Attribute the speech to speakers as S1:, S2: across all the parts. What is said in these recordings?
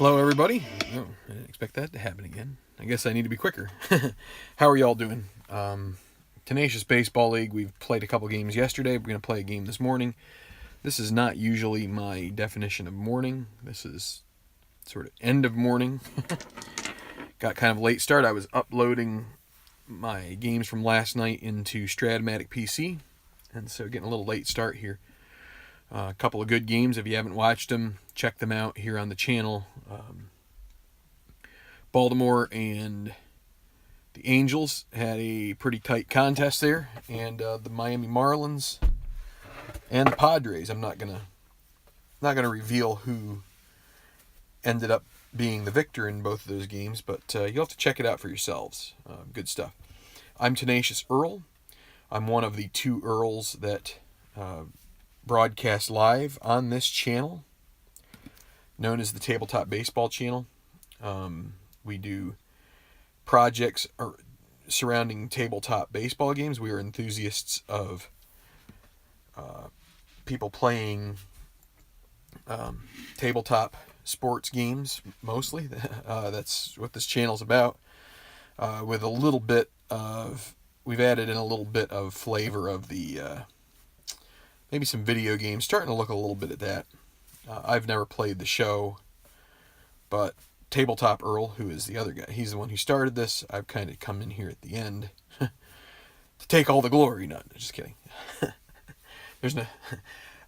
S1: Hello, everybody. Oh, I didn't expect that to happen again. I guess I need to be quicker. How are y'all doing? Tenacious Baseball League, we've played a couple games yesterday. We're going to play a game this morning. This is not usually my definition of morning. This is sort of end of morning. Got kind of late start. I was uploading my games from last night into Stratomatic PC, and so getting a little late start here. A couple of good games. If you haven't watched them, check them out here on the channel. Baltimore and the Angels had a pretty tight contest there, and the Miami Marlins and the Padres. I'm not gonna reveal who ended up being the victor in both of those games, but you'll have to check it out for yourselves. Good stuff. I'm Tenacious Earl. I'm one of the two Earls that broadcast live on this channel, known as the Tabletop Baseball channel. We do projects surrounding tabletop baseball games. We are enthusiasts of people playing tabletop sports games, mostly. That's what this channel's about. With a little bit of, we've added in a little bit of flavor of the, maybe some video games, starting to look a little bit at that. I've never played the show, but Tabletop Earl, who is the other guy, he's the one who started this. I've kind of come in here at the end to take all the glory. No, just kidding. There's no.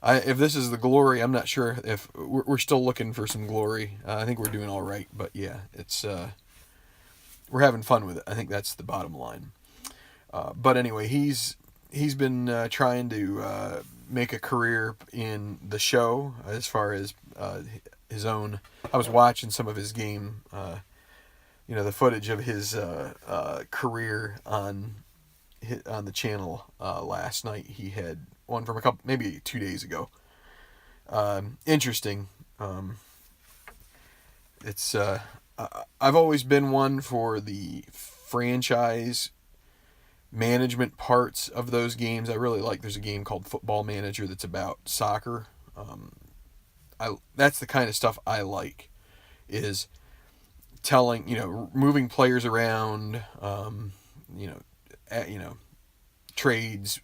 S1: If this is the glory, I'm not sure if we're still looking for some glory. I think we're doing all right, but yeah, it's we're having fun with it. I think that's the bottom line. But anyway, he's been trying to make a career in the show as far as his own. I was watching some of his game, the footage of his career on the channel last night. He had one from maybe 2 days ago. Interesting. It's I've always been one for the franchise management parts of those games. I really like. There's a game called Football Manager that's about soccer. That's the kind of stuff I like, is telling, moving players around, trades,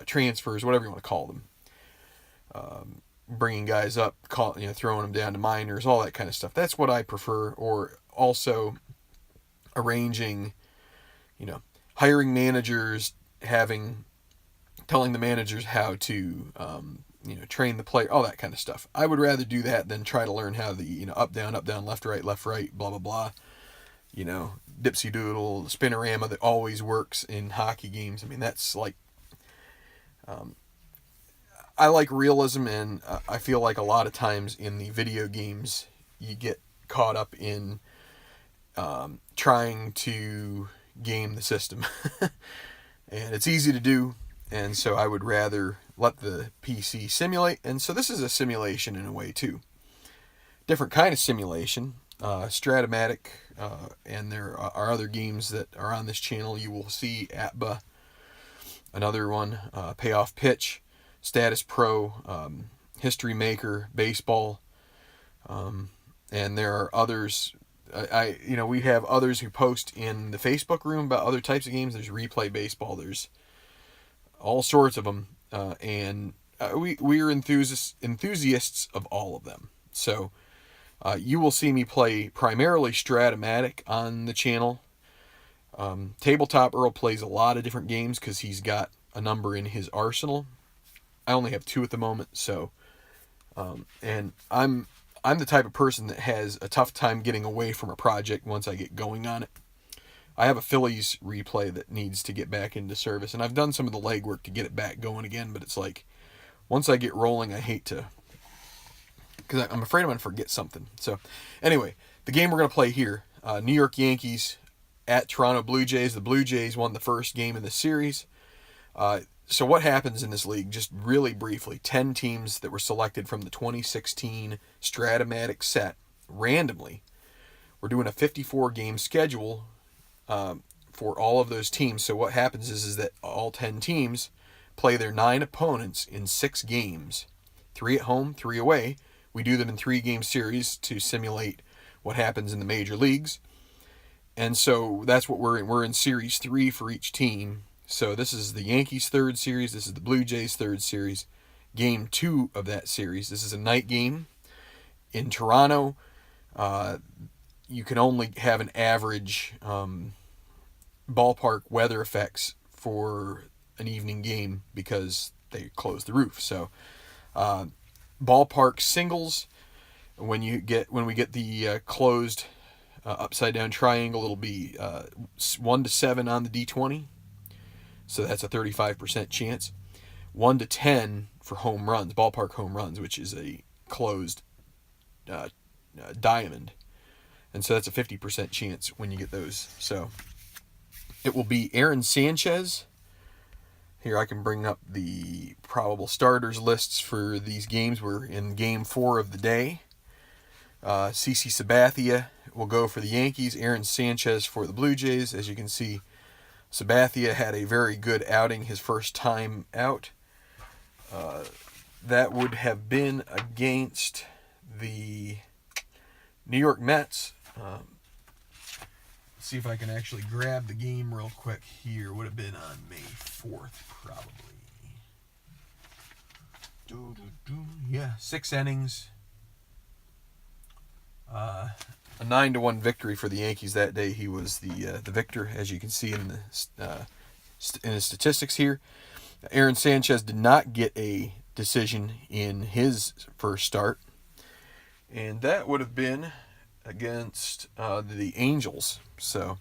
S1: transfers, whatever you want to call them, bringing guys up, throwing them down to minors, all that kind of stuff. That's what I prefer. Or also arranging, hiring managers, telling the managers how to, train the player, all that kind of stuff. I would rather do that than try to learn how the, up, down, left, right, blah, blah, blah. Dipsy doodle, spinorama that always works in hockey games. I mean, that's like, I like realism, and I feel like a lot of times in the video games, you get caught up in trying to game the system. And it's easy to do, and so I would rather let the PC simulate. And so this is a simulation in a way too. Different kind of simulation. Stratomatic, and there are other games that are on this channel. You will see ATBA, another one, Payoff Pitch, Status Pro, History Maker, Baseball, and there are others. We have others who post in the Facebook room about other types of games. There's Replay Baseball. There's all sorts of them, and we're enthusiasts of all of them. So you will see me play primarily Stratomatic on the channel. Tabletop Earl plays a lot of different games because he's got a number in his arsenal. I only have 2 at the moment, so and I'm the type of person that has a tough time getting away from a project once I get going on it. I have a Phillies replay that needs to get back into service, and I've done some of the legwork to get it back going again, but it's like, once I get rolling, I hate to, because I'm afraid I'm going to forget something. So anyway, the game we're going to play here, New York Yankees at Toronto Blue Jays. The Blue Jays won the first game in the series. So what happens in this league, just really briefly, 10 teams that were selected from the 2016 Stratomatic set randomly. We're doing a 54-game schedule for all of those teams. So what happens is that all 10 teams play their 9 opponents in 6 games, 3 at home, 3 away. We do them in 3-game series to simulate what happens in the major leagues. And so that's what we're in. We're in Series 3 for each team. So this is the Yankees' third series. This is the Blue Jays' third series. Game 2 of that series. This is a night game in Toronto. You can only have an average ballpark weather effects for an evening game because they close the roof. So ballpark singles, when we get the closed upside down triangle, it'll be 1 to 7 on the D20. So that's a 35% chance. 1 to 10 for home runs, ballpark home runs, which is a closed diamond. And so that's a 50% chance when you get those. So it will be Aaron Sanchez. Here I can bring up the probable starters lists for these games. We're in Game 4 of the day. CC Sabathia will go for the Yankees. Aaron Sanchez for the Blue Jays. As you can see, Sabathia had a very good outing his first time out. That would have been against the New York Mets. See if I can actually grab the game real quick here. Would have been on May 4th, probably. Yeah, 6 innings. A 9-1 victory for the Yankees that day. He was the victor, as you can see in his statistics here. Aaron Sanchez did not get a decision in his first start, and that would have been against the Angels. So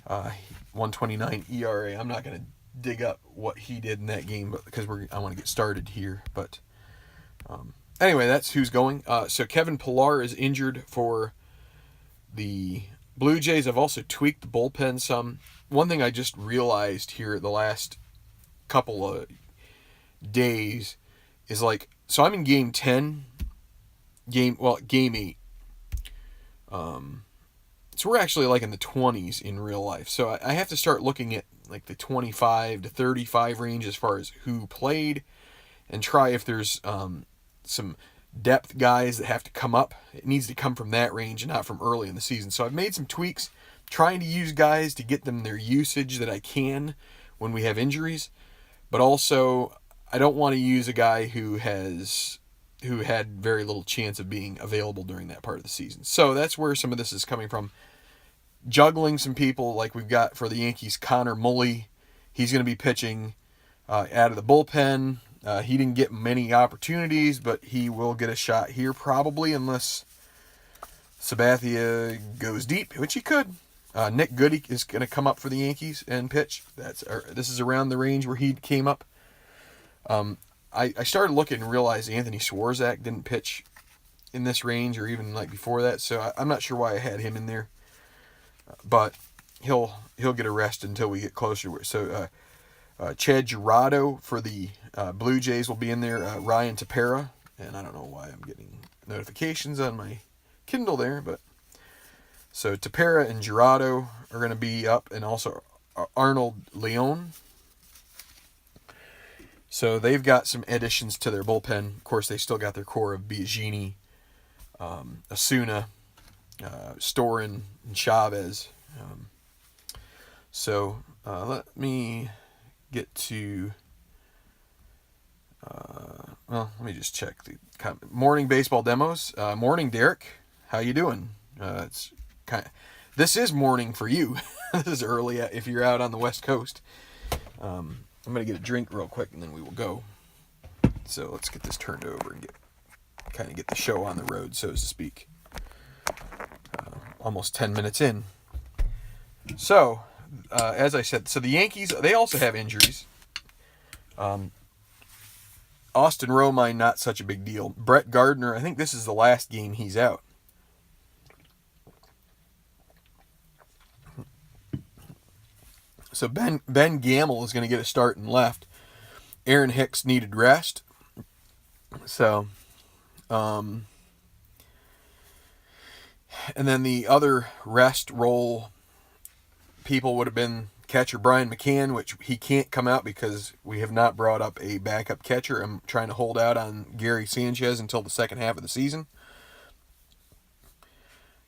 S1: 1.29 ERA. I'm not going to dig up what he did in that game, but because I want to get started here. But anyway, that's who's going. So Kevin Pillar is injured for the Blue Jays. I've also tweaked the bullpen some. One thing I just realized here the last couple of days is so I'm in Game 10, Game 8. So we're actually in the 20s in real life. So I have to start looking at the 25 to 35 range as far as who played, and try if there's some depth guys that have to come up. It needs to come from that range and not from early in the season. So I've made some tweaks, trying to use guys to get them their usage that I can when we have injuries. But also, I don't want to use a guy who had very little chance of being available during that part of the season. So that's where some of this is coming from. Juggling some people like we've got for the Yankees, Connor Mulley. He's going to be pitching out of the bullpen. He didn't get many opportunities, but he will get a shot here probably, unless Sabathia goes deep, which he could. Nick Goody is going to come up for the Yankees and pitch. This is around the range where he came up. I started looking and realized Anthony Swarzak didn't pitch in this range or even before that, so I'm not sure why I had him in there. But he'll get a rest until we get closer to it. So Chad Girardo for the Blue Jays will be in there. Ryan Tepera, and I don't know why I'm getting notifications on my Kindle there, but so Tepera and Girardo are going to be up, and also Arnold Leon. So they've got some additions to their bullpen. Of course, they still got their core of Biagini, Asuna, Storin, and Chavez. So let me get to... let me just check the morning baseball demos. Morning, Derek. How you doing? It's this is morning for you. This is early if you're out on the West Coast. I'm going to get a drink real quick, and then we will go. So let's get this turned over and get the show on the road, so to speak. Almost 10 minutes in. So, as I said, the Yankees, they also have injuries. Austin Romine, not such a big deal. Brett Gardner, I think this is the last game he's out. So Ben Gamel is going to get a start in left. Aaron Hicks needed rest. So, and then the other rest role people would have been catcher Brian McCann, which he can't come out because we have not brought up a backup catcher. I'm trying to hold out on Gary Sanchez until the second half of the season.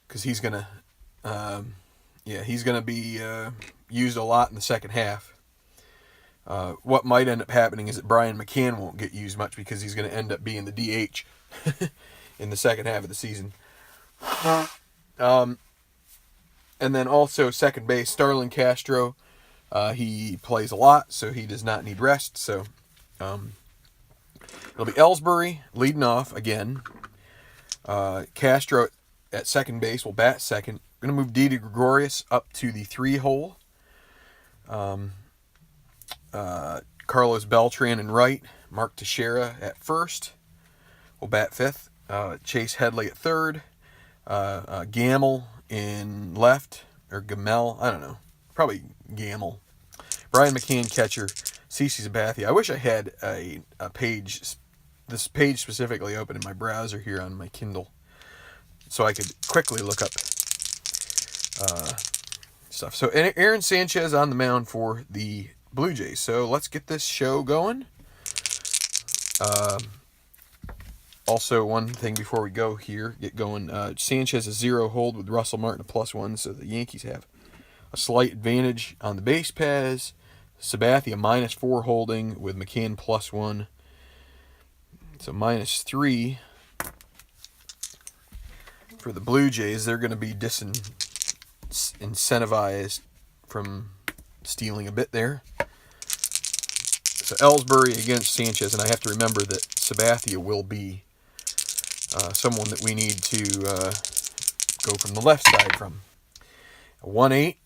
S1: because he's gonna, he's gonna be used a lot in the second half. What might end up happening is that Brian McCann won't get used much because he's going to end up being the DH in the second half of the season. And then also second base, Starlin Castro. He plays a lot, so he does not need rest. So it'll be Ellsbury leading off again. Castro at second base will bat second. Going to move Didi Gregorius up to the 3-hole. Carlos Beltran in right. Mark Teixeira at first will bat fifth. Chase Headley at third. Gamel in left, or Gamel, I don't know. Probably Gamel. Brian McCann catcher. CC Sabathia. I wish I had a page, this page specifically open in my browser here on my Kindle, so I could quickly look up stuff. So Aaron Sanchez on the mound for the Blue Jays. So let's get this show going. Also, one thing before we get going, Sanchez a 0 hold with Russell Martin a +1, so the Yankees have a slight advantage on the base paths. Sabathia -4 holding with McCann +1, so -3 for the Blue Jays. They're going to be disincentivized from stealing a bit there. So Ellsbury against Sanchez, and I have to remember that Sabathia will be someone that we need to go from the left side from. 1-8,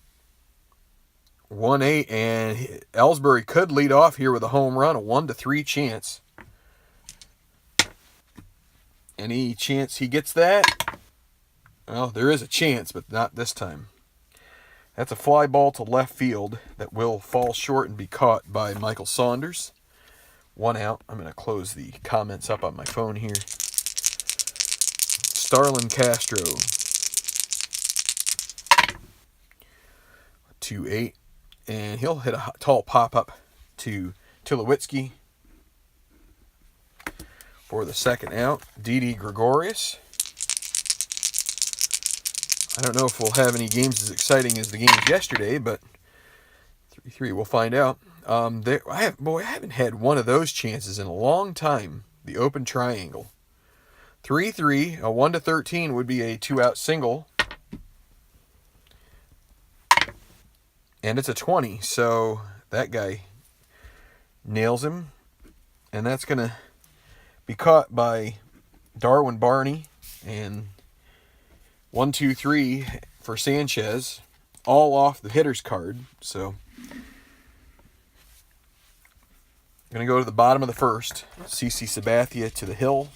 S1: and Ellsbury could lead off here with a home run, a 1-3 chance. Any chance he gets that? Well, there is a chance, but not this time. That's a fly ball to left field that will fall short and be caught by Michael Saunders. 1 out. I'm going to close the comments up on my phone here. Starlin Castro. 2-8. And he'll hit a tall pop-up to Tulowitzki for the second out. Didi Gregorius. I don't know if we'll have any games as exciting as the games yesterday, but 3-3, we'll find out. I haven't had one of those chances in a long time. The open triangle. 3-3, a 1-13 would be a 2-out single. And it's a 20, so that guy nails him. And that's going to be caught by Darwin Barney. And 1-2-3 for Sanchez, all off the hitter's card. So, going to go to the bottom of the first. CC Sabathia to the hill.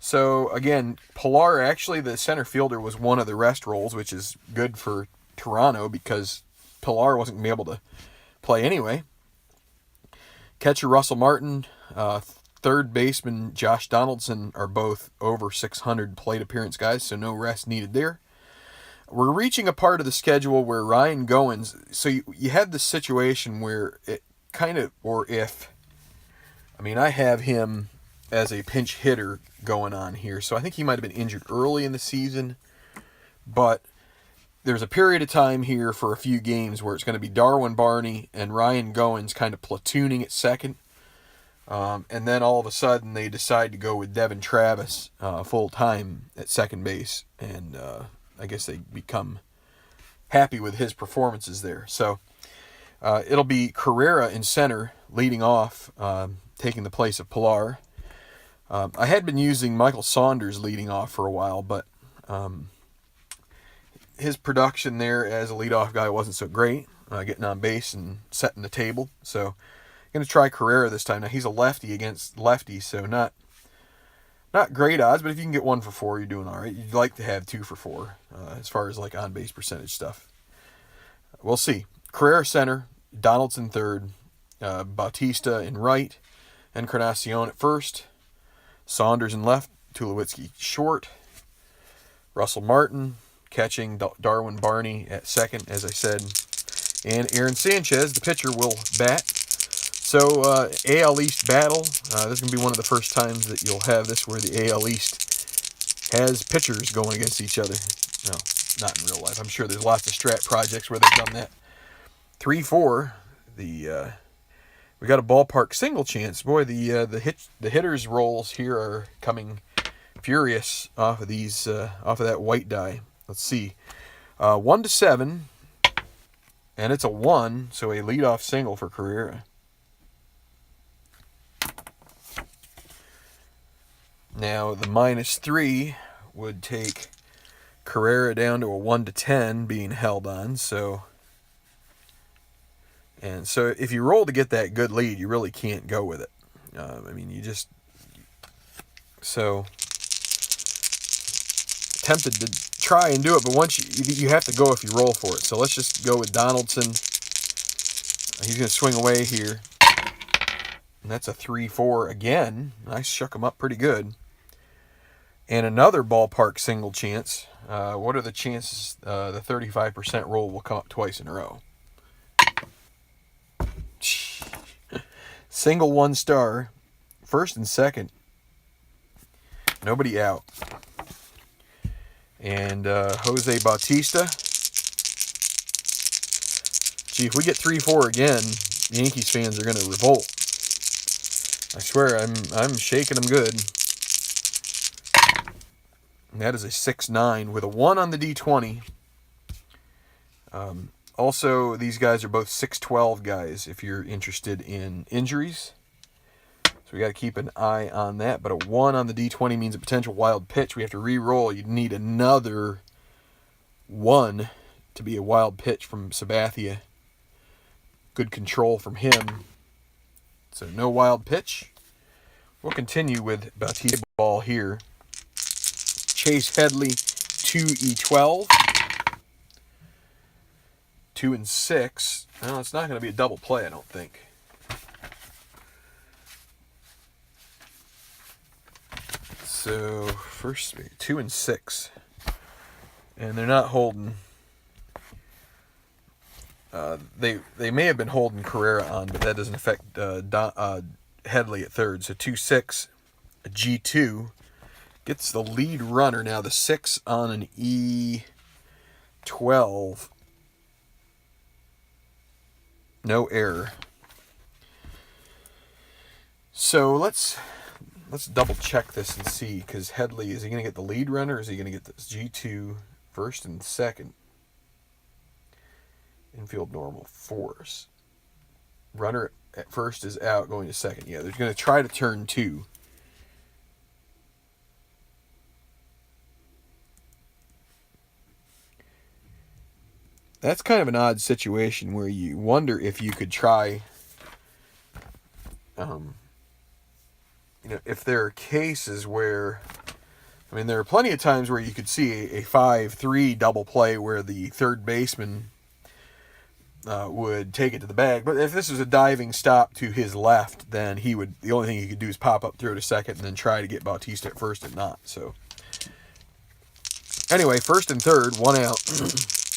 S1: So, again, Pilar, actually the center fielder, was one of the rest roles, which is good for Toronto because Pilar wasn't going to be able to play anyway. Catcher Russell Martin, third baseman Josh Donaldson are both over 600 plate appearance guys, so no rest needed there. We're reaching a part of the schedule where Ryan Goins, so you had this situation where it kind of, I have him as a pinch hitter going on here, so I think he might have been injured early in the season, but there's a period of time here for a few games where it's going to be Darwin Barney and Ryan Goins kind of platooning at second. And then all of a sudden they decide to go with Devin Travis full-time at second base. And I guess they become happy with his performances there. So it'll be Carrera in center leading off, taking the place of Pilar. I had been using Michael Saunders leading off for a while, but his production there as a leadoff guy wasn't so great, getting on base and setting the table. So I'm going to try Carrera this time. Now, he's a lefty against lefty, so not great odds, but if you can get 1 for 4, you're doing all right. You'd like to have 2 for 4 as far as like on-base percentage stuff. We'll see. Carrera center, Donaldson third, Bautista in right, Encarnacion at first, Saunders in left, Tulowitzki short, Russell Martin catching, Darwin Barney at second, as I said, and Aaron Sanchez, the pitcher, will bat. So, AL East battle. This is going to be one of the first times that you'll have this where the AL East has pitchers going against each other. No, not in real life. I'm sure there's lots of strat projects where they've done that. 3-4. We got a ballpark single chance. Boy, the hitters' rolls here are coming furious off of that white die. Let's see. 1-7, and it's a 1, so a leadoff single for Carrera. Now the -3 would take Carrera down to a 1-10 being held on. So if you roll to get that good lead, you really can't go with it. I mean, tempted to try and do it, but once you have to go if you roll for it. So let's just go with Donaldson. He's going to swing away here. And that's a 3-4 again. I shook him up pretty good. And another ballpark single chance. What are the chances the 35% roll will come up twice in a row? Single 1-star. First and second. Nobody out. And Jose Bautista. Gee, if we get 3-4 again, Yankees fans are going to revolt. I swear, I'm shaking them good. And that is a 6-9 with a 1 on the D20. Also, these guys are both 6-12 guys if you're interested in injuries. So we got to keep an eye on that. But a 1 on the D20 means a potential wild pitch. We have to re-roll. You'd need another 1 to be a wild pitch from Sabathia. Good control from him. So no wild pitch. We'll continue with Bautista ball here. Chase Headley, 2E12. 2-6. Well, it's not going to be a double play, I don't think. So, first 2-6. And they're not holding. They may have been holding Carrera on, but that doesn't affect Headley at third. So 2-6, a G2. Gets the lead runner. Now the 6 on an E12. No error. So let's double check this and see, because Headley, is he going to get the lead runner, or is he going to get this G2 first and second? Infield normal force. Runner at first is out, going to second. Yeah, they're going to try to turn 2. That's kind of an odd situation where you wonder if you could try, if there are cases where, there are plenty of times where you could see a 5-3 double play where the third baseman would take it to the bag. But if this was a diving stop to his left, then the only thing he could do is pop up, throw to second, and then try to get Bautista at first and not. So anyway, first and third, 1 out.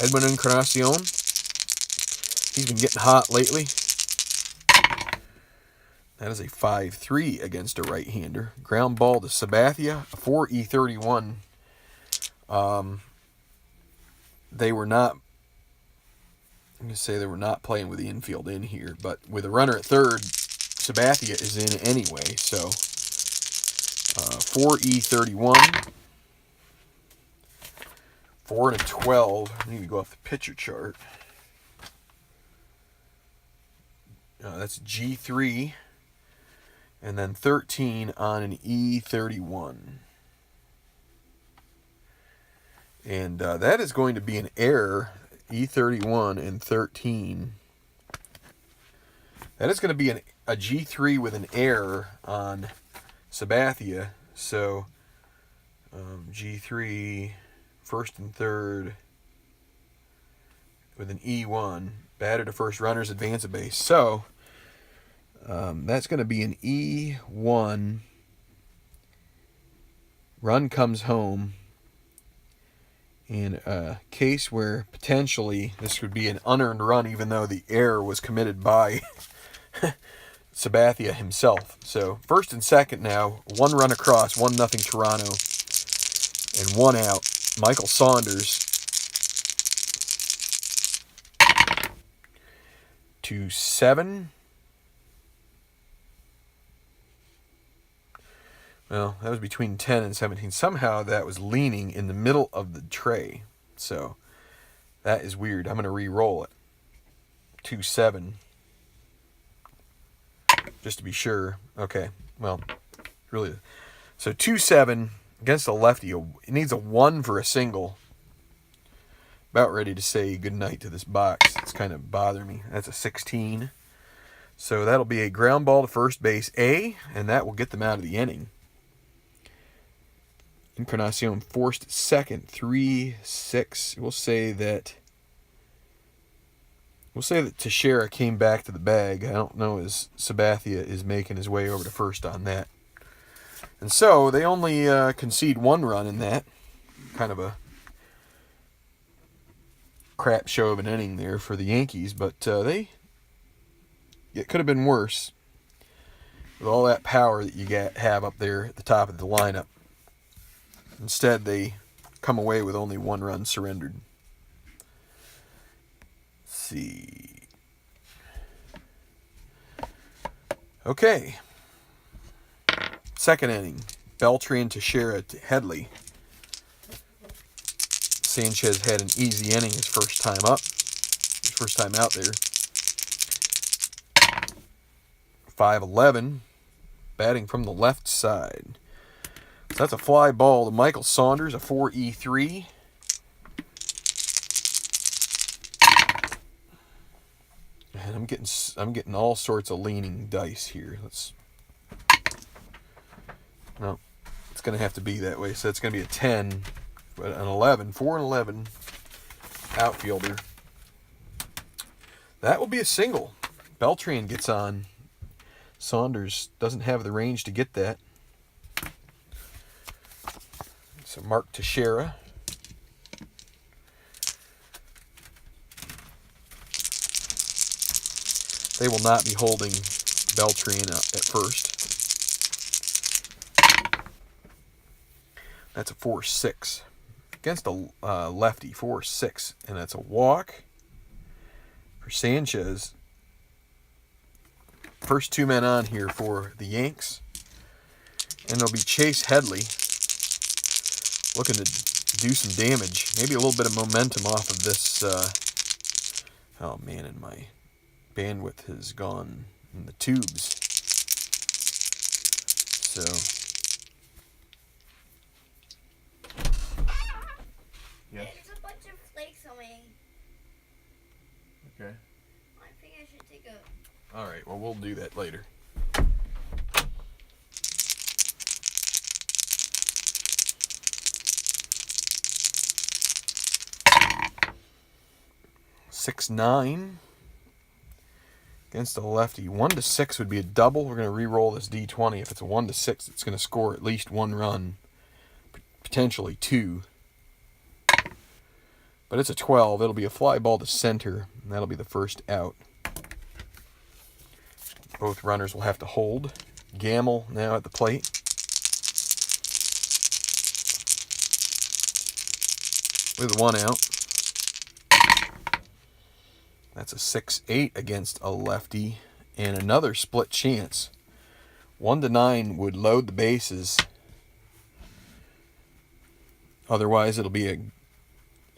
S1: Edwin Encarnacion. He's been getting hot lately. That is a 5-3 against a right-hander. Ground ball to Sabathia, a 4E31. They were not playing with the infield in here, but with a runner at third, Sabathia is in anyway, so 4E31. 4-12. I need to go off the pitcher chart. That's G3. And then 13 on an E31. And that is going to be an error. E31 and 13. That is going to be a G3 with an error on Sabathia. So G3... first and third with an E1. Batter to first, runners advance a base. So that's going to be an E1. Run comes home. In a case where potentially this would be an unearned run, even though the error was committed by Sabathia himself. So first and second now. 1 run across, 1-0 Toronto. and 1 out. Michael Saunders, 2-7. Well, that was between 10 and 17. Somehow that was leaning in the middle of the tray. So that is weird. I'm going to re-roll it. 2-7. Just to be sure. Okay. Well, really. So 2-7 against a lefty. It needs a 1 for a single. About ready to say goodnight to this box. It's kind of bothering me. That's a 16. So that'll be a ground ball to first base A, and that will get them out of the inning. Encarnacion forced second, 3-6. We'll say that Teixeira came back to the bag. I don't know as Sabathia is making his way over to first on that. And so they only concede 1 run in that. Kind of a crap show of an inning there for the Yankees, but it could have been worse with all that power that you have up there at the top of the lineup. Instead, they come away with only 1 run surrendered. Let's see. Okay. Second inning. Beltran, Teixeira, Headley. Sanchez had an easy inning his first time up. His first time out there. 5-11. Batting from the left side. So that's a fly ball to Michael Saunders, a 4-3. And I'm getting all sorts of leaning dice here. No, it's going to have to be that way. So it's going to be a 10, but an 11, 4-11 outfielder. That will be a single. Beltran gets on. Saunders doesn't have the range to get that. So Mark Teixeira. They will not be holding Beltran up at first. That's a 4-6. Against a lefty, 4-6. And that's a walk for Sanchez. First 2 men on here for the Yanks. And there'll be Chase Headley looking to do some damage. Maybe a little bit of momentum off of this. Oh man, and my bandwidth has gone in the tubes. So
S2: yes. There's a bunch of flakes on me.
S1: Okay.
S2: I think I should take a...
S1: All right, well, we'll do that later. (6-9) against a lefty. 1-6 would be a double. We're going to re-roll this D20. If it's a 1-6, it's going to score at least 1 run, potentially 2. But it's a 12. It'll be a fly ball to center, and that'll be the first out. Both runners will have to hold. Gamble now at the plate. With 1 out. That's a 6-8 against a lefty. And another split chance. 1-9 would load the bases. Otherwise, it'll be a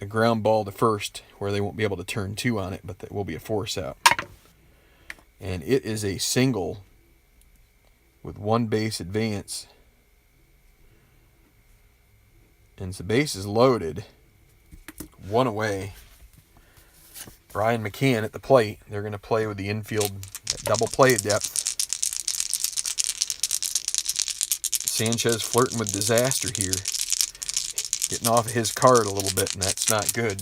S1: ground ball to first where they won't be able to turn 2 on it, but that will be a force out. And it is a single with 1 base advance. And the base is loaded. 1 away. Brian McCann at the plate. They're going to play with the infield double play depth. Sanchez flirting with disaster here. Getting off his card a little bit, and that's not good.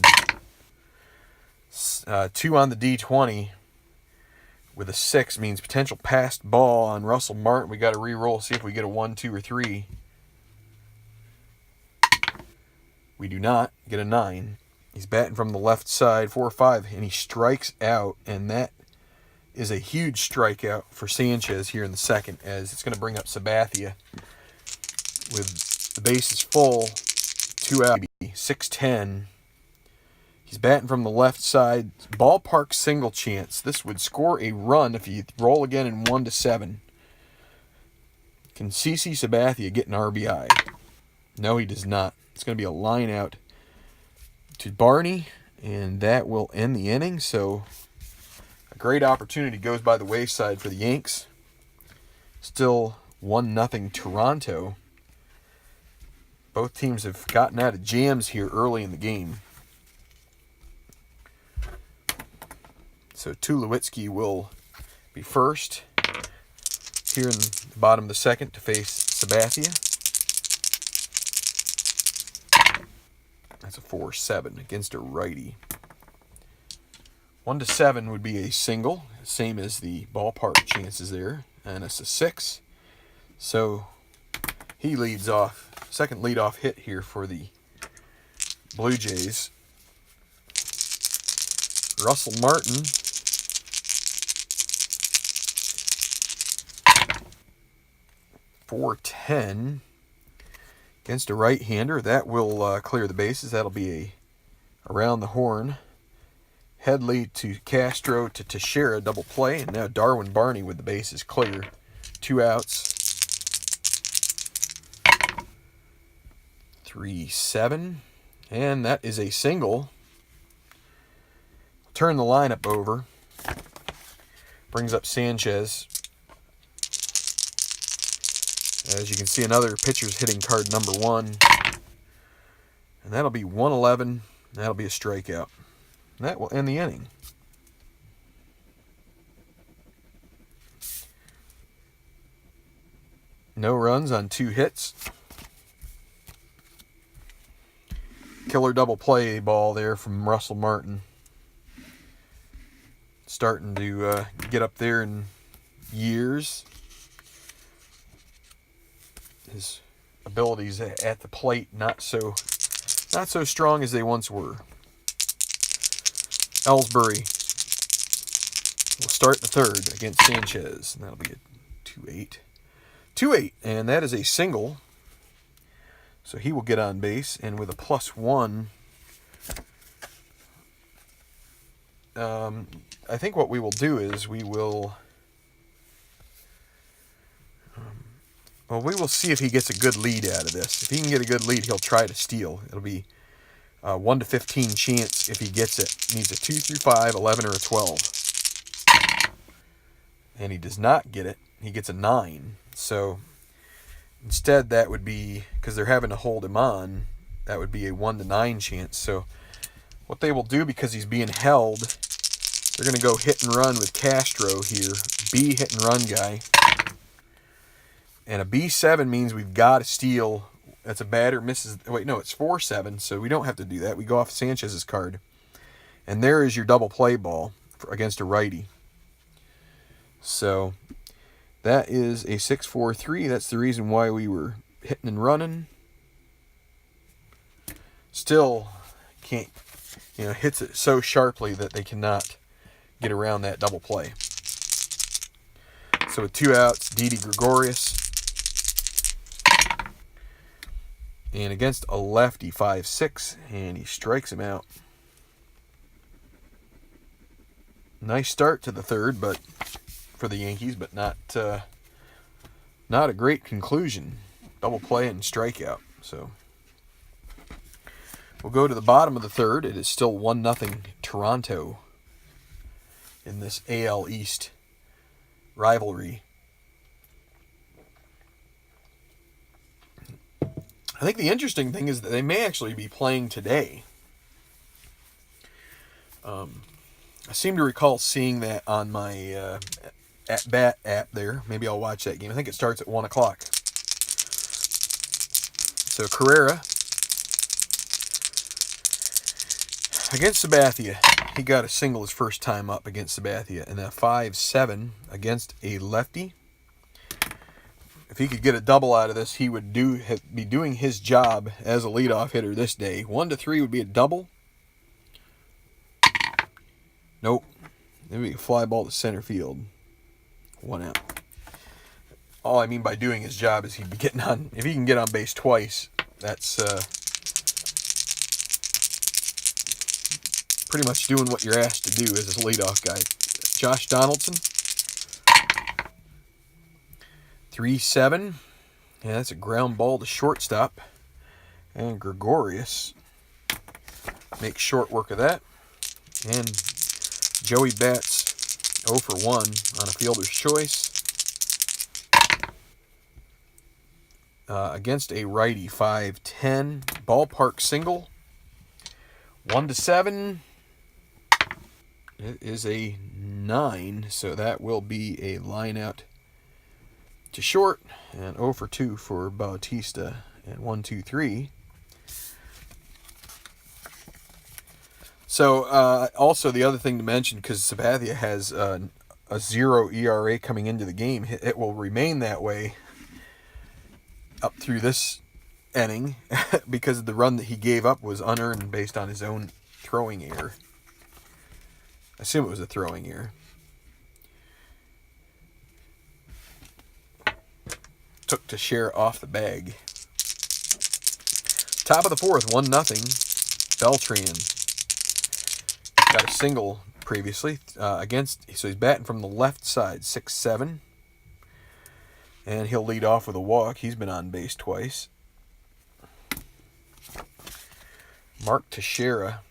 S1: 2 on the D20 with a 6 means potential passed ball on Russell Martin. We got to re-roll, see if we get a 1, 2, or 3. We do not get a 9. He's batting from the left side, 4-5, and he strikes out, and that is a huge strikeout for Sanchez here in the second, as it's going to bring up Sabathia with the bases full 2 out, 6-10. He's batting from the left side. Ballpark single chance. This would score a run if you roll again in 1-7. Can CC Sabathia get an RBI? No, he does not. It's going to be a line out to Barney, and that will end the inning. So a great opportunity goes by the wayside for the Yanks. Still 1-0 Toronto. Both teams have gotten out of jams here early in the game. So Tulowitzki will be first here in the bottom of the second to face Sabathia. That's a 4-7 against a righty. 1-7 would be a single, same as the ballpark chances there, and it's a 6. So he leads off, second leadoff hit here for the Blue Jays. Russell Martin. .410 against a right-hander. That will clear the bases. That'll be a around the horn. Headley to Castro to Teixeira, double play. And now Darwin Barney with the bases clear. 2 outs. 3-7. And that is a single. Turn the lineup over. Brings up Sanchez. As you can see, another pitcher's hitting card number 1. And that'll be 111. That'll be a strikeout. And that will end the inning. No runs on 2 hits. Killer double play ball there from Russell Martin. Starting to get up there in years. His abilities at the plate not so strong as they once were. Ellsbury will start the third against Sanchez, and that'll be a 2-8. 2-8, and that is a single. So he will get on base, and with a +1, I think what we will do is we will see if he gets a good lead out of this. If he can get a good lead, he'll try to steal. It'll be 1-15 chance if he gets it. Needs a 2 through 5, 11, or a 12. And he does not get it. He gets a 9. So instead, that would be, because they're having to hold him on, that would be a 1-9 chance. So what they will do, because he's being held, they're going to go hit and run with Castro here. B hit and run guy. And a B7 means we've got to steal. That's a batter misses. Wait, no, it's 4-7, so we don't have to do that. We go off Sanchez's card. And there is your double play ball against a righty. So that is a 6-4-3. That's the reason why we were hitting and running. Still can't, hits it so sharply that they cannot get around that double play. So with 2 outs, Didi Gregorius. And against a lefty, 5-6, and he strikes him out. Nice start to the third, but for the Yankees, but not a great conclusion. Double play and strikeout. So we'll go to the bottom of the third. It is still 1-0 Toronto in this AL East rivalry. I think the interesting thing is that they may actually be playing today. I seem to recall seeing that on my at-bat app there. Maybe I'll watch that game. I think it starts at 1 o'clock. So Carrera against Sabathia. He got a single his first time up against Sabathia. And a 5-7 against a lefty. If he could get a double out of this, he would be doing his job as a leadoff hitter this day. 1-3 would be a double. Nope. Maybe a fly ball to center field. 1 out. All I mean by doing his job is he'd be getting on. If he can get on base twice, that's pretty much doing what you're asked to do as this leadoff guy. Josh Donaldson, 3-7. Yeah, that's a ground ball to shortstop. And Gregorius makes short work of that. And Joey Bats 0 for 1 on a fielder's choice. Against a righty, 5-10. Ballpark single. 1-7. It is a 9, so that will be a line out to short. And 0 for 2 for Bautista. And 1-2-3. So, also the other thing to mention, because Sabathia has a 0 ERA coming into the game, it will remain that way up through this inning because the run that he gave up was unearned based on his own throwing error. I assume it was a throwing error. Took Teixeira off the bag. Top of the fourth, 1-0. Beltran got a single previously against, so he's batting from the left side, 6-7. And he'll lead off with a walk. He's been on base twice. Mark Teixeira.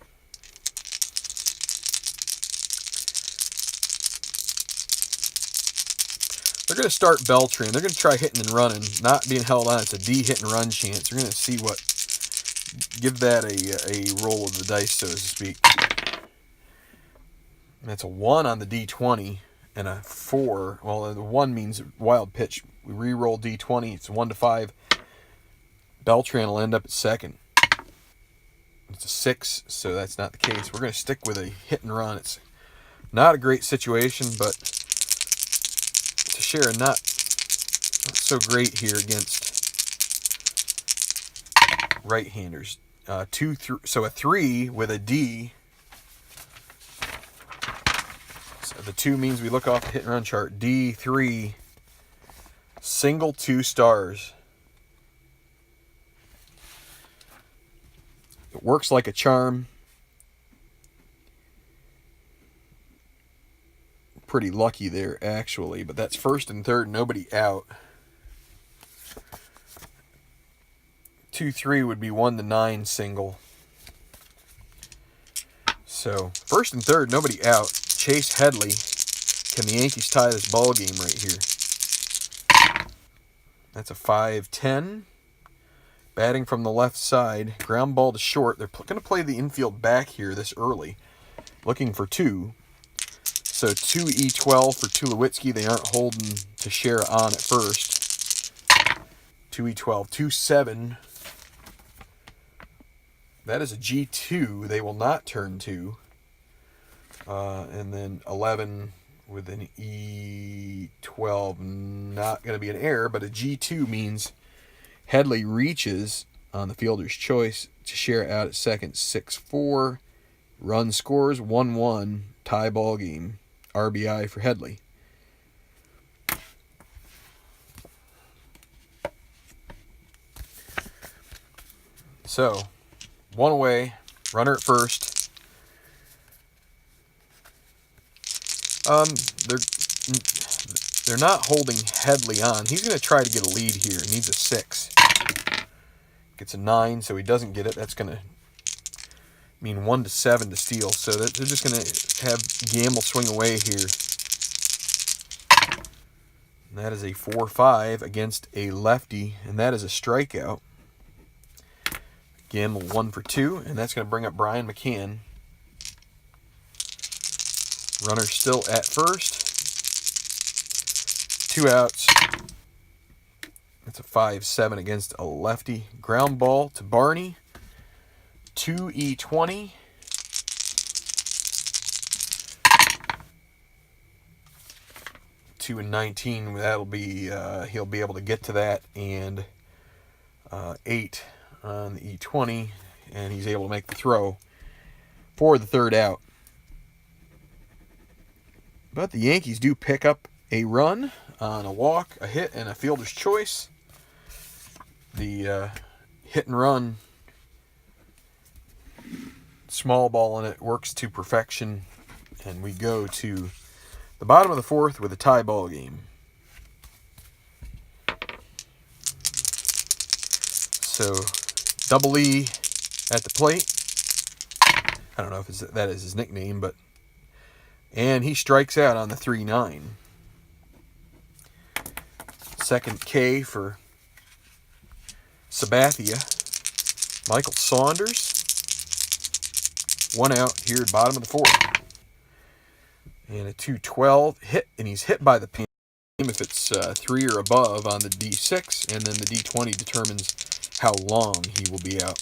S1: They're going to start Beltran. They're going to try hitting and running, not being held on. It's a D hit and run chance. They're going to see what, give that a roll of the dice, so to speak. That's a 1 on the D20 and a 4. Well, the 1 means wild pitch. We re-roll D20. It's 1-5. Beltran will end up at second. It's a 6, so that's not the case. We're going to stick with a hit and run. It's not a great situation, but Teixeira not so great here against right-handers. So a 3 with a D. The 2 means we look off the hit and run chart. D3, single 2 stars. It works like a charm. Pretty lucky there, actually, but that's first and third, nobody out. 2-3 would be 1-9 single. So, first and third, nobody out. Chase Headley. Can the Yankees tie this ball game right here? That's a 5-10. Batting from the left side. Ground ball to short. They're going to play the infield back here this early. Looking for 2. So 2E12 for Tulowitzki. They aren't holding Teixeira on at first. 2E12. 2-7. That is a G2. They will not turn 2. And then 11 with an E12, not going to be an error, but a G2 means Headley reaches on the fielder's choice. Teixeira out at second, 6-4. Run scores, 1-1. Tie ball game. RBI for Headley. So, 1 away, runner at first. They're not holding Headley on. He's going to try to get a lead here. He needs a 6. Gets a 9, so he doesn't get it. That's going to mean 1-7 to steal. So they're just going to have Gamble swing away here. And that is a 4-5 against a lefty, and that is a strikeout. Gamble 1 for 2, and that's going to bring up Brian McCann. Runner still at first. 2 outs. That's a 5-7 against a lefty. Ground ball to Barney. 2E20. And 19. That'll be he'll be able to get to that, and 8 on the E20, and he's able to make the throw for the third out. But the Yankees do pick up a run on a walk, a hit, and a fielder's choice. The hit and run small ball in it, works to perfection, and we go to the bottom of the fourth with a tie ball game. So, Double E at the plate. I don't know if that is his nickname, but... And he strikes out on the 3-9. Second K for Sabathia. Michael Saunders. 1 out here at bottom of the fourth. And a 2-12 hit, and he's hit by the pin if it's 3 or above on the D6, and then the D20 determines how long he will be out.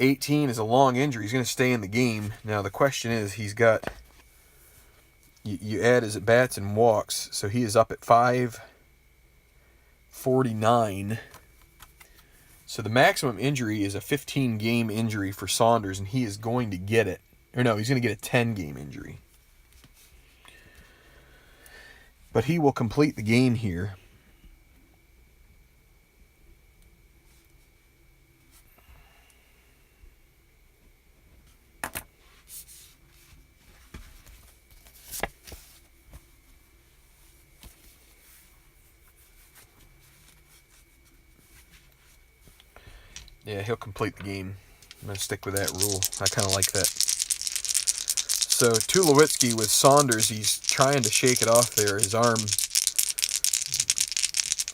S1: 18 is a long injury. He's going to stay in the game. Now the question is, he's got, you add his at-bats and walks, so he is up at 549. So the maximum injury is a 15-game injury for Saunders, and he is going to get it. Or no, he's going to get a 10-game injury. But he will complete the game here. Yeah, he'll complete the game. I'm going to stick with that rule. I kind of like that. So, Tulowitzki with Saunders, he's trying to shake it off there. His arm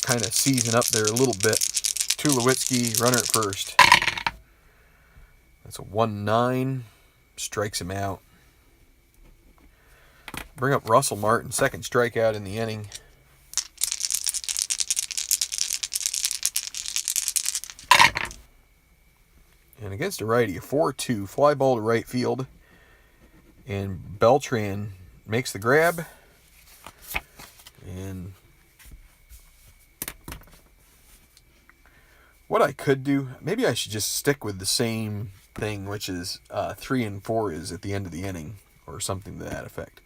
S1: kind of seizing up there a little bit. Tulowitzki, runner at first. That's a 1-9. Strikes him out. Bring up Russell Martin, second strikeout in the inning. And against a righty, a 4-2 fly ball to right field. And Beltran makes the grab. And what I could do, maybe I should just stick with the same thing, which is 3 and 4 is at the end of the inning, or something to that effect.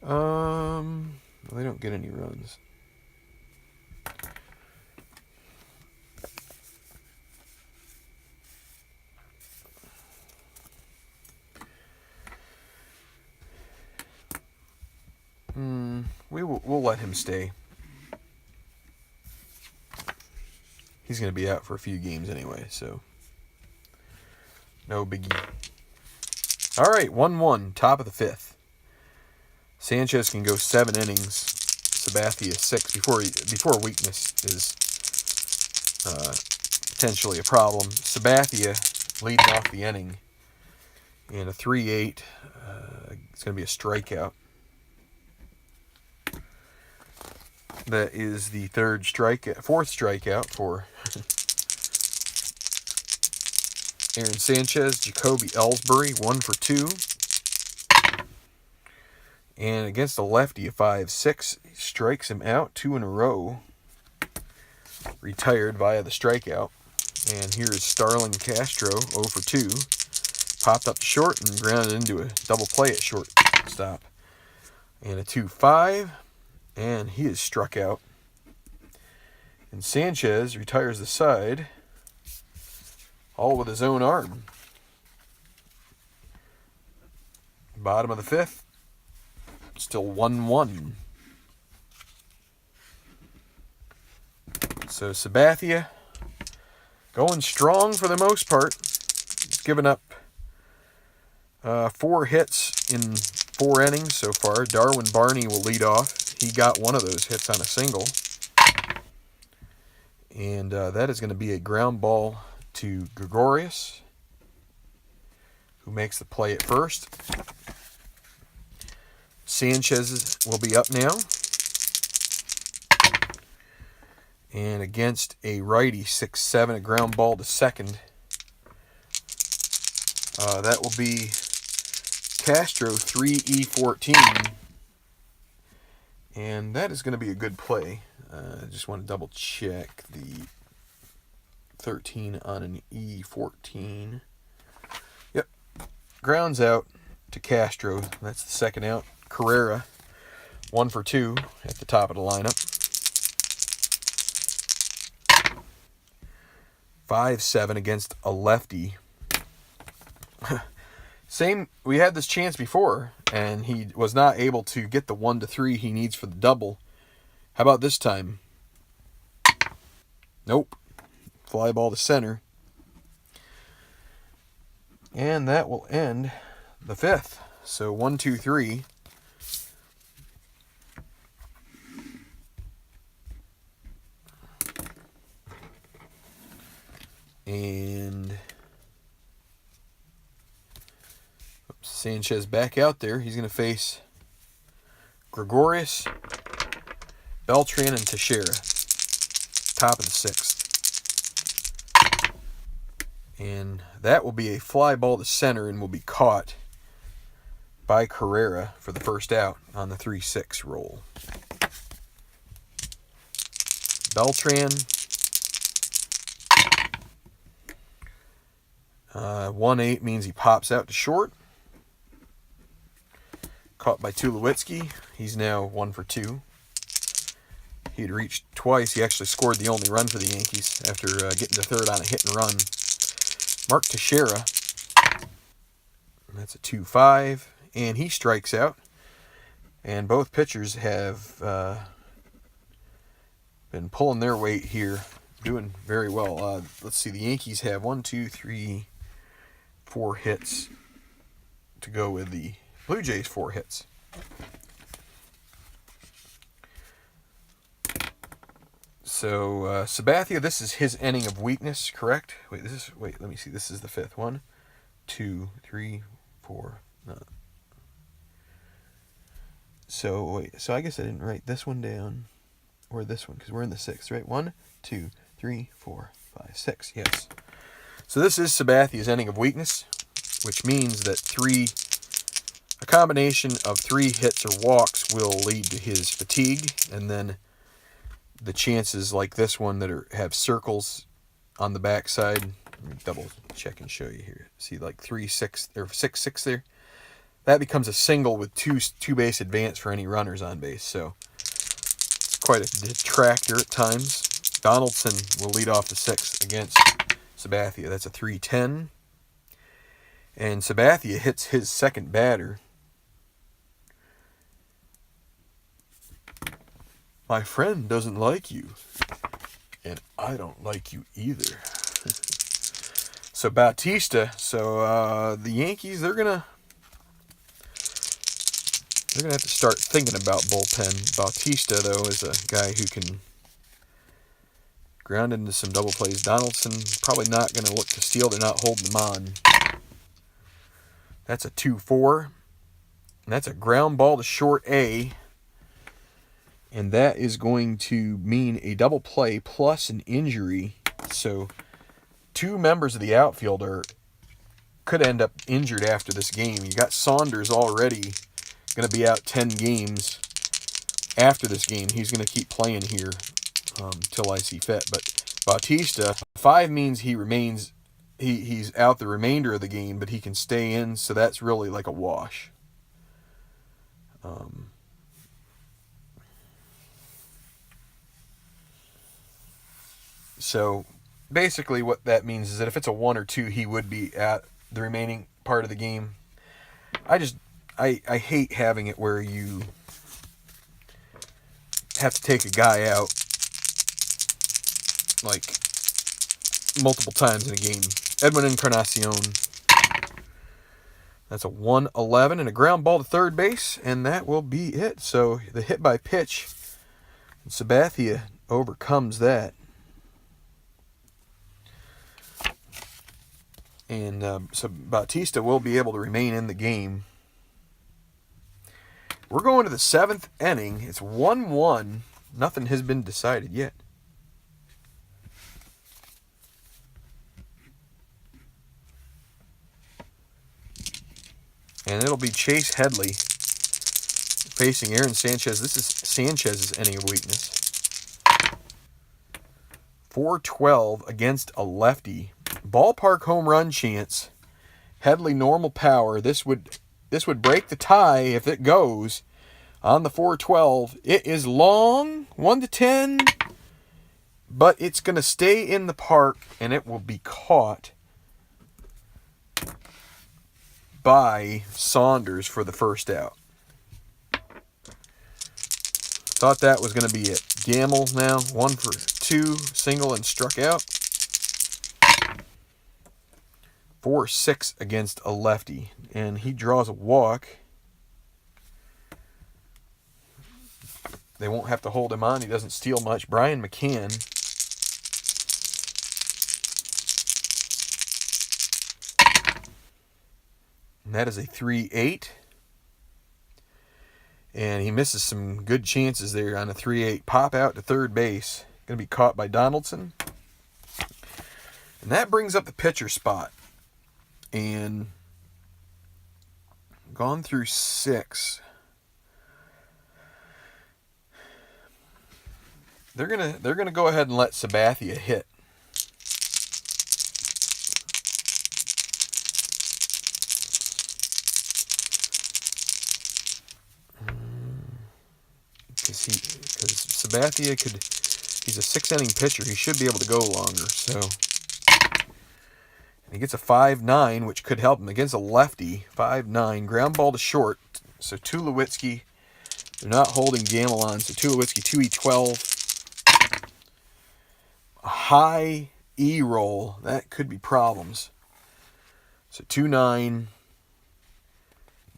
S1: Well, they don't get any runs. We'll let him stay. He's going to be out for a few games anyway, so no biggie. All right, 1-1, top of the fifth. Sanchez can go 7 innings. Sabathia 6 before weakness is potentially a problem. Sabathia leading off the inning, and a 3-8. It's going to be a strikeout. That is the fourth strikeout for Aaron Sanchez. Jacoby Ellsbury, 1 for 2. And against a lefty, a 5-6, strikes him out 2 in a row. Retired via the strikeout. And here's Starlin Castro, 0 for 2. Popped up short and grounded into a double play at shortstop. And a 2-5. And he is struck out. And Sanchez retires the side, all with his own arm. Bottom of the fifth, still 1-1. So Sabathia going strong for the most part. He's given up 4 hits in 4 innings so far. Darwin Barney will lead off. He got one of those hits on a single. And that is going to be a ground ball to Gregorius, who makes the play at first. Sanchez will be up now. And against a righty, 6-7, a ground ball to second. That will be Castro, 3E14. And that is going to be a good play. I just want to double check the 13 on an E14. Yep. Grounds out to Castro. That's the second out. Carrera, 1 for 2 at the top of the lineup. 5-7 against a lefty. We had this chance before, and he was not able to get the 1-3 he needs for the double. How about this time? Nope. Fly ball to center. And that will end the 5th. So 1, 2, 3. And Sanchez back out there. He's going to face Gregorius, Beltran, and Teixeira. Top of the 6th. And that will be a fly ball to center and will be caught by Carrera for the first out on the 3-6 roll. Beltran. 1-8 means he pops out to short. Caught by Tulowitzki. He's now 1 for 2. He had reached twice. He actually scored the only run for the Yankees after getting to third on a hit and run. Mark Teixeira. That's a 2-5. And he strikes out. And both pitchers have been pulling their weight here. Doing very well. Let's see. The Yankees have 1, 2, 3, 4 hits to go with the Blue Jays 4 hits. So Sabathia, this is his inning of weakness, correct? Wait, let me see. This is the 5th. 1, 2, 3, 4. No. So I guess I didn't write this one down or this one because we're in the 6th, right? 1, 2, 3, 4, 5, 6. Yes. So this is Sabathia's inning of weakness, which means that a combination of 3 hits or walks will lead to his fatigue, and then the chances like this one that have circles on the backside. Let me double check and show you here. See, like 3-6 or 6-6 there. That becomes a single with two base advance for any runners on base. So it's quite a detractor at times. Donaldson will lead off the 6th against Sabathia. That's a 3-10. And Sabathia hits his second batter. My friend doesn't like you, and I don't like you either. So Bautista, the Yankees, they're gonna have to start thinking about bullpen. Bautista, though, is a guy who can ground into some double plays. Donaldson probably not gonna look to steal. They're not holding them on. That's a 2-4, and that's a ground ball to short A. And that is going to mean a double play plus an injury. So 2 members of the outfield could end up injured after this game. You got Saunders already going to be out 10 games after this game. He's going to keep playing here till I see fit. But Bautista, 5 means he remains. He's out the remainder of the game, but he can stay in. So that's really like a wash. So basically what that means is that if it's a 1 or 2, he would be at the remaining part of the game. I hate having it where you have to take a guy out like multiple times in a game. Edwin Encarnacion. That's a 1-11 and a ground ball to third base, and that will be it. So the hit by pitch, Sabathia overcomes that. And so Bautista will be able to remain in the game. We're going to the 7th inning. It's 1-1. Nothing has been decided yet. And it'll be Chase Headley facing Aaron Sanchez. This is Sanchez's inning of weakness. 4-12 against a lefty. Ballpark home run chance. Headley normal power. This would break the tie if it goes on the 4-12. It is long. 1-10. but it's going to stay in the park, and it will be caught by Saunders for the first out. Thought that was going to be it. Gamble now, 1 for 2, single and struck out. 4-6 against a lefty, and he draws a walk. They won't have to hold him on. He doesn't steal much. Brian McCann. And that is a 3-8. And he misses some good chances there on a 3-8. Pop out to third base. Going to be caught by Donaldson. And that brings up the pitcher spot. And gone through 6. They're gonna go ahead and let Sabathia hit. Because Sabathia he's a 6-inning pitcher. He should be able to go longer. So and he gets a 5-9, which could help him against a lefty. 5-9 ground ball to short. So Tulowitzki, they're not holding Gamble on. So Tulowitzki 2E12. A high E roll, that could be problems. So 2-9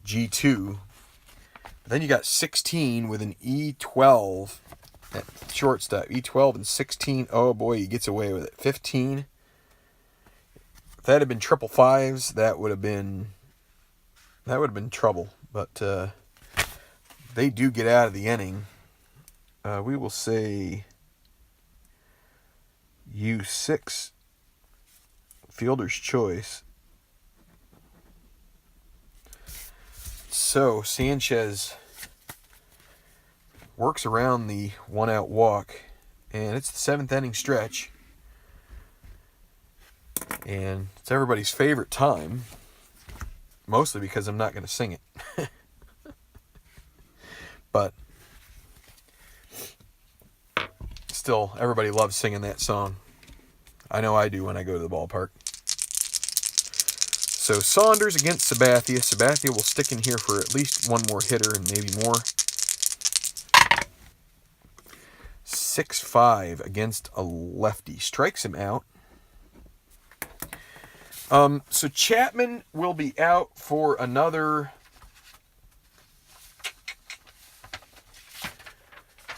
S1: G2. But then you got 16 with an E12 at shortstop. E12 and 16. Oh boy, he gets away with it. 15. If that had been triple fives, that would have been trouble. But they do get out of the inning. We will say U6, fielder's choice. So Sanchez works around the 1-out walk, and it's the 7th inning stretch. And it's everybody's favorite time, mostly because I'm not going to sing it. But still, everybody loves singing that song. I know I do when I go to the ballpark. So Saunders against Sabathia. Sabathia will stick in here for at least one more hitter and maybe more. 6-5 against a lefty. Strikes him out. So Chapman will be out for another...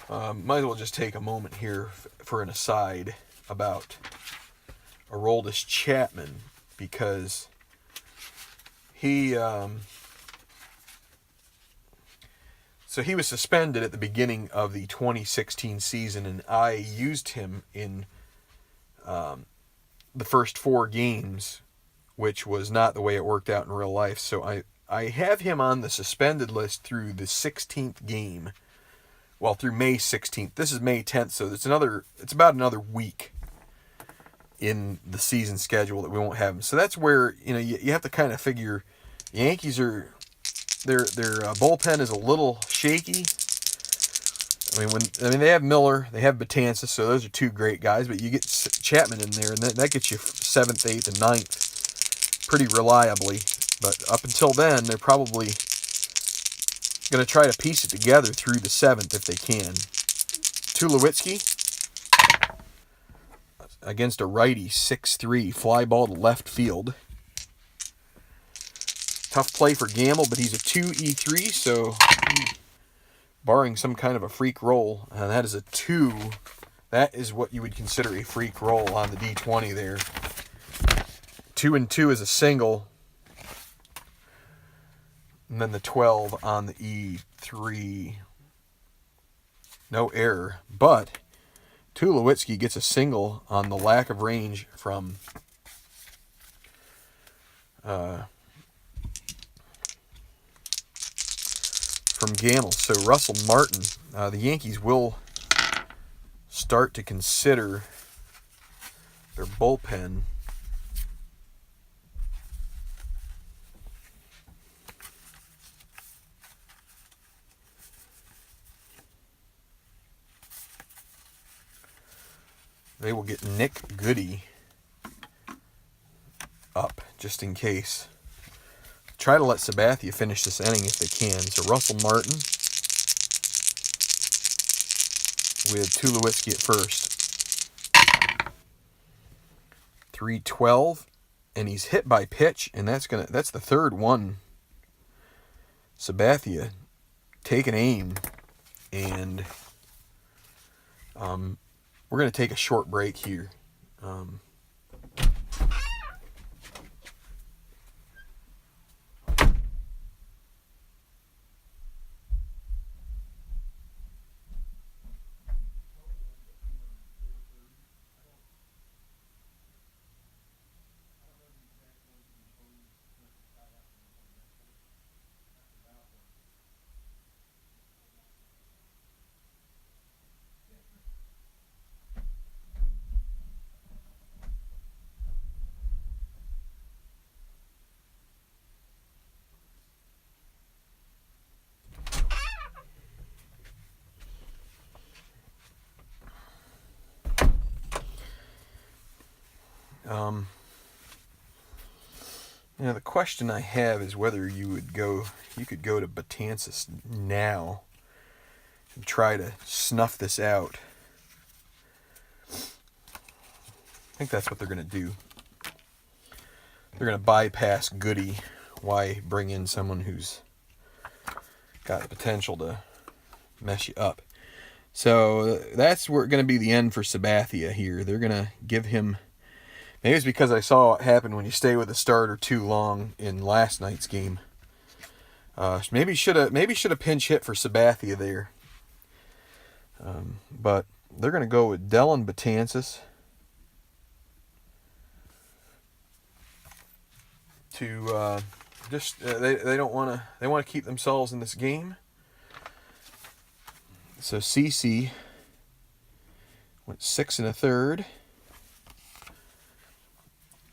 S1: might as well just take a moment here for an aside about Aroldis Chapman, because he he was suspended at the beginning of the 2016 season, and I used him in the first 4 games, which was not the way it worked out in real life. So I have him on the suspended list through the 16th game. Well, through May 16th. This is May 10th, so it's about another week in the season schedule that we won't have him. So that's where, you have to kind of figure the Yankees are, their bullpen is a little shaky. I mean they have Miller, they have Betances, so those are 2 great guys, but you get Chapman in there, and that gets you 7th, 8th, and 9th pretty reliably. But up until then, they're probably going to try to piece it together through the 7th if they can. Tulowitzki against a righty, 6-3, fly ball to left field. Tough play for Gamble, but he's a 2E3, so barring some kind of a freak roll, and that is a 2. That is what you would consider a freak roll on the D20 there. 2 and 2 is a single. And then the 12 on the E3. No error. But Tulowitzki gets a single on the lack of range from Gamble. So Russell Martin, the Yankees will start to consider their bullpen. they will get Nick Goody up just in case. Try to let Sabathia finish this inning if they can. So Russell Martin with Tulowitzki at first. 3-12, and he's hit by pitch, and that's the third one. Sabathia taking aim, and we're going to take a short break here. Now the question I have is whether you could go to Betances now and try to snuff this out. I think that's what they're going to do. They're going to bypass Goody. Why bring in someone who's got the potential to mess you up? So that's going to be the end for Sabathia here. They're going to give him... Maybe it's because I saw it happen when you stay with a starter too long in last night's game. Maybe should have pinch hit for Sabathia there. But they're going to go with Dellin Betances to they want to keep themselves in this game. So CC went 6 1/3.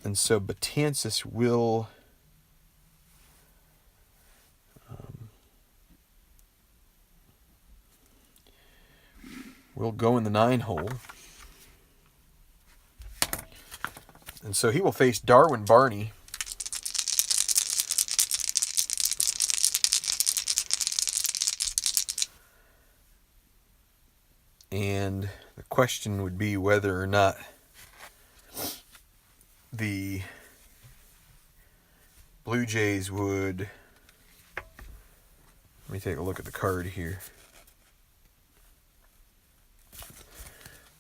S1: And so Betances will go in the 9 hole. And so he will face Darwin Barney. And the question would be whether or not the Blue Jays would... Let me take a look at the card here.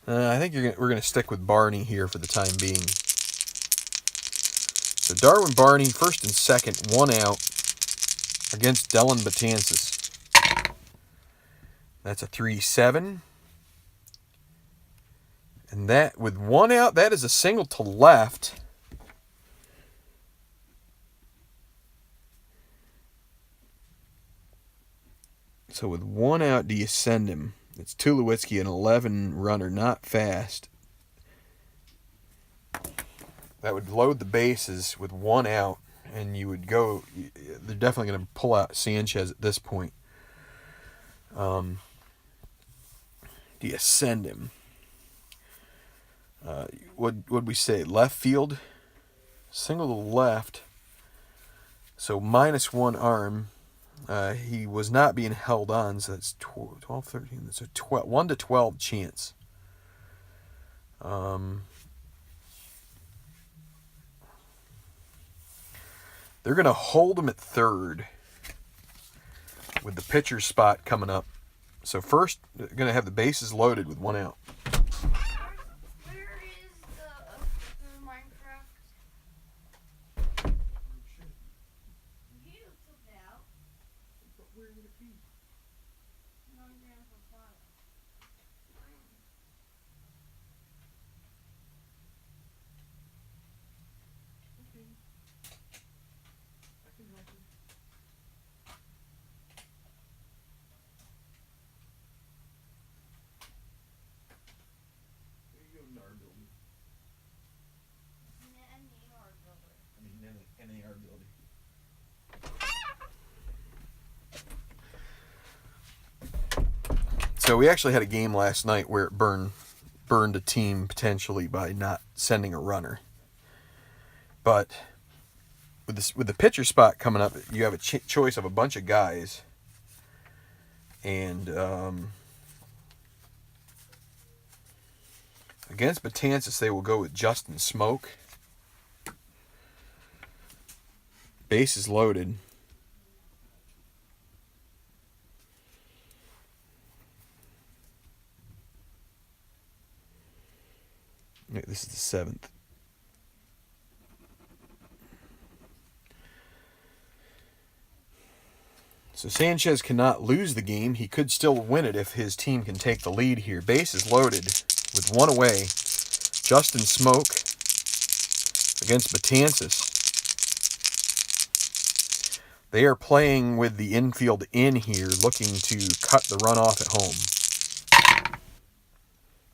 S1: I think we're going to stick with Barney here for the time being. So Darwin Barney, first and second, 1 out against Dellin Betances. That's a 3-7. And that, with 1 out, that is a single to left. So with 1 out, do you send him? It's Tulowitzki, an 11 runner, not fast. That would load the bases with 1 out, and you would go... They're definitely going to pull out Sanchez at this point. Do you send him? What'd we say? Left field? Single to left. So -1 arm. He was not being held on, so that's 12, 13. That's a 1 to 12 chance. They're going to hold him at third with the pitcher's spot coming up. So first, they're going to have the bases loaded with 1 out.
S2: Where is the Minecraft? You took it out.
S3: But where would it be?
S2: No, I'm gonna have a file.
S3: Okay. I can help you. There you go, NAR building.
S2: NAR builder.
S3: I mean, NAR building.
S1: So we actually had a game last night where it burned burned a team potentially by not sending a runner. But with the pitcher spot coming up, you have a choice of a bunch of guys. And against Betances, they will go with Justin Smoke. Bases loaded. This is the 7th. So Sanchez cannot lose the game. He could still win it if his team can take the lead here. Bases loaded with one away. Justin Smoke against Betances. They are playing with the infield in here, looking to cut the run off at home.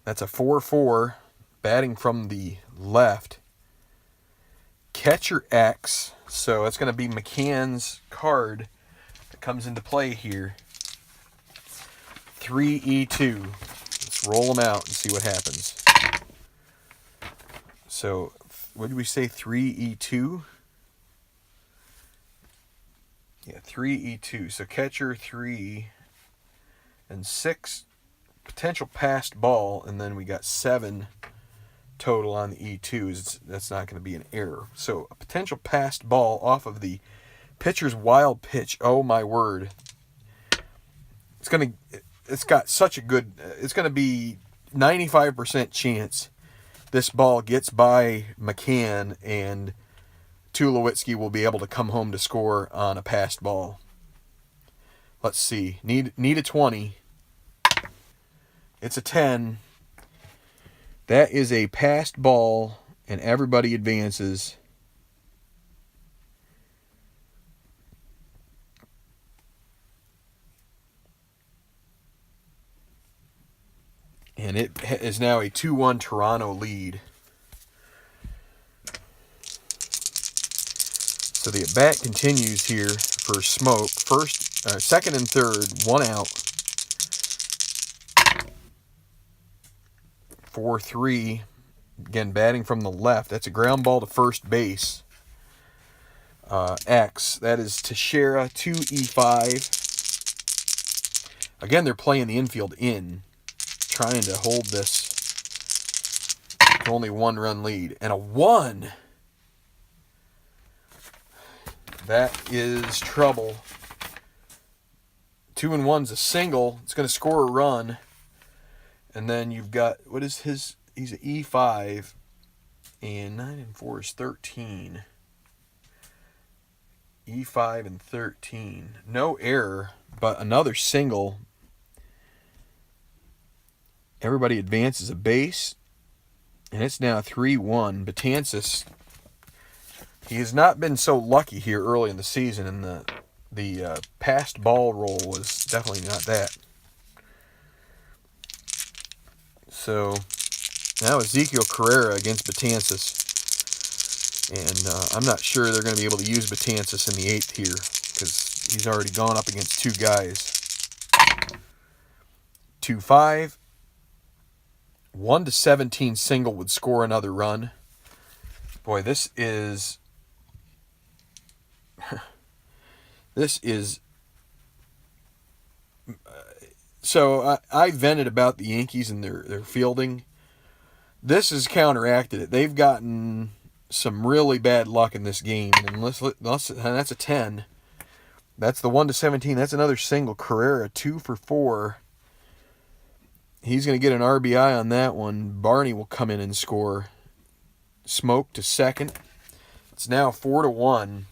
S1: That's a 4-4, batting from the left. Catcher X, so that's going to be McCann's card that comes into play here. 3-E-2. Let's roll them out and see what happens. So, what did we say, 3-E-2? Yeah, 3-E-2. So catcher 3 and 6 potential passed ball, and then we got 7 total on the E2s. That's not going to be an error. So a potential passed ball off of the pitcher's wild pitch. Oh my word! It's got such a good. It's going to be 95% chance this ball gets by McCann and Tulowitzki will be able to come home to score on a passed ball. Let's see. Need a 20. It's a 10. That is a passed ball, and everybody advances. And it is now a 2-1 Toronto lead. So the at-bat continues here for Smoke. Second and third, 1 out. 4-3. Again, batting from the left. That's a ground ball to first base. X. That is Teixeira, 2-E-5. Again, they're playing the infield in, trying to hold this to only 1-run lead. And a 1. That is trouble. 2-1's a single. It's going to score a run. And then you've got, what is his? He's an E5. And 9 and 4 is 13. E5 and 13. No error, but another single. Everybody advances a base. And it's now 3-1. Betances, he has not been so lucky here early in the season, and the passed ball roll was definitely not that. So now Ezekiel Carrera against Betances, and I'm not sure they're going to be able to use Betances in the 8th here because he's already gone up against 2 guys. 2-5. 1-17 single would score another run. Boy, this is so I vented about the Yankees and their fielding. This has counteracted it. They've gotten some really bad luck in this game, and that's a 10. That's the 1-17. That's another single. Carrera 2 for 4. He's going to get an RBI on that one. Barney will come in and score. Smoke to second. It's now 4-1.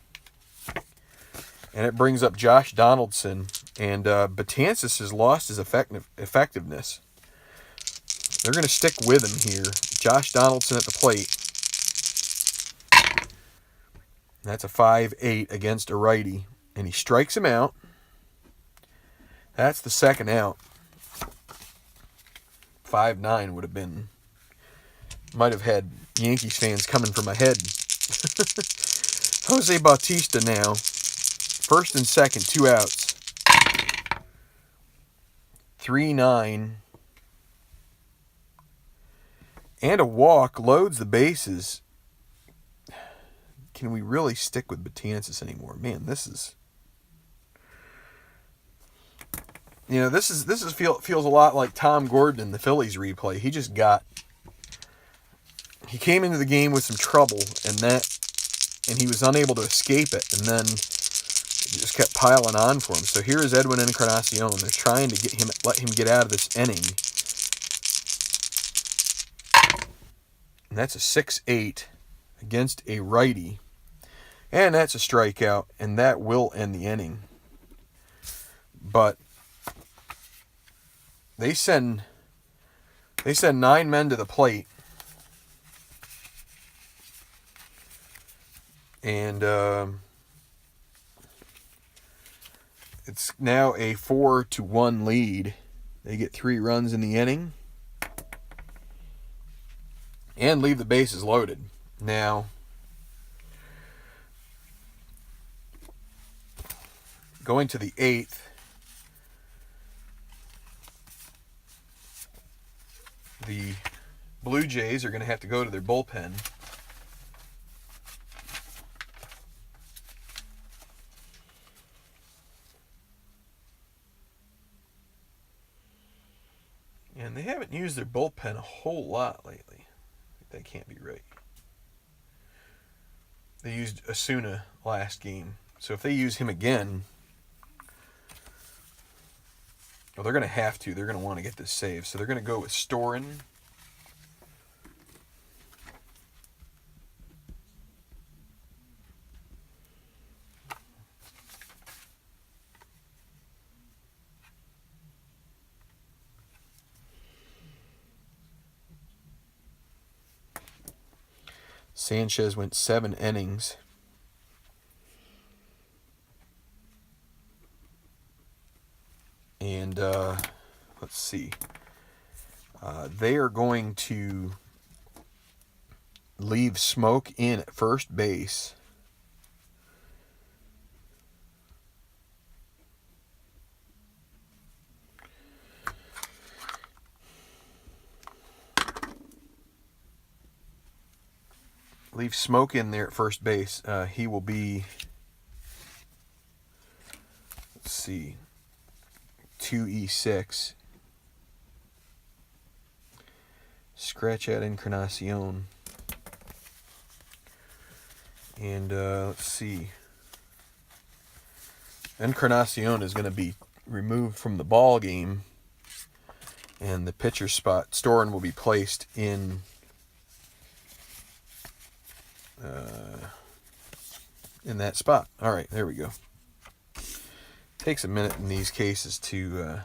S1: And it brings up Josh Donaldson. And Betances has lost his effectiveness. They're going to stick with him here. Josh Donaldson at the plate. That's a 5-8 against a righty. And he strikes him out. That's the second out. 5-9 would have been. Might have had Yankees fans coming for my head. Jose Bautista now. First and second, 2 outs. 3-9. and a walk, loads the bases. Can we really stick with Betances anymore? Man, this is... You know, this feels a lot like Tom Gordon in the Phillies replay. He came into the game with some trouble, and he was unable to escape it, and then it just kept piling on for him. So here is Edwin Encarnacion. They're trying to let him get out of this inning. And that's a 6-8 against a righty. And that's a strikeout, and that will end the inning. But they send 9 men to the plate. And it's now a 4-1 lead. They get 3 runs in the inning and leave the bases loaded. Now, going to the 8th, the Blue Jays are going to have to go to their bullpen. And they haven't used their bullpen a whole lot lately. That can't be right. They used Asuna last game. So if they use him again, well, they're going to have to. They're going to want to get this save. So they're going to go with Storin. Sanchez went 7 innings. And let's see. They are going to leave Smoke in at first base. Leave Smoke in there at first base. He will be, let's see, 2E6. Scratch out Encarnacion. And let's see. Encarnacion is going to be removed from the ball game. And the pitcher spot, Storin, will be placed in that spot. All right, there we go. Takes a minute in these cases to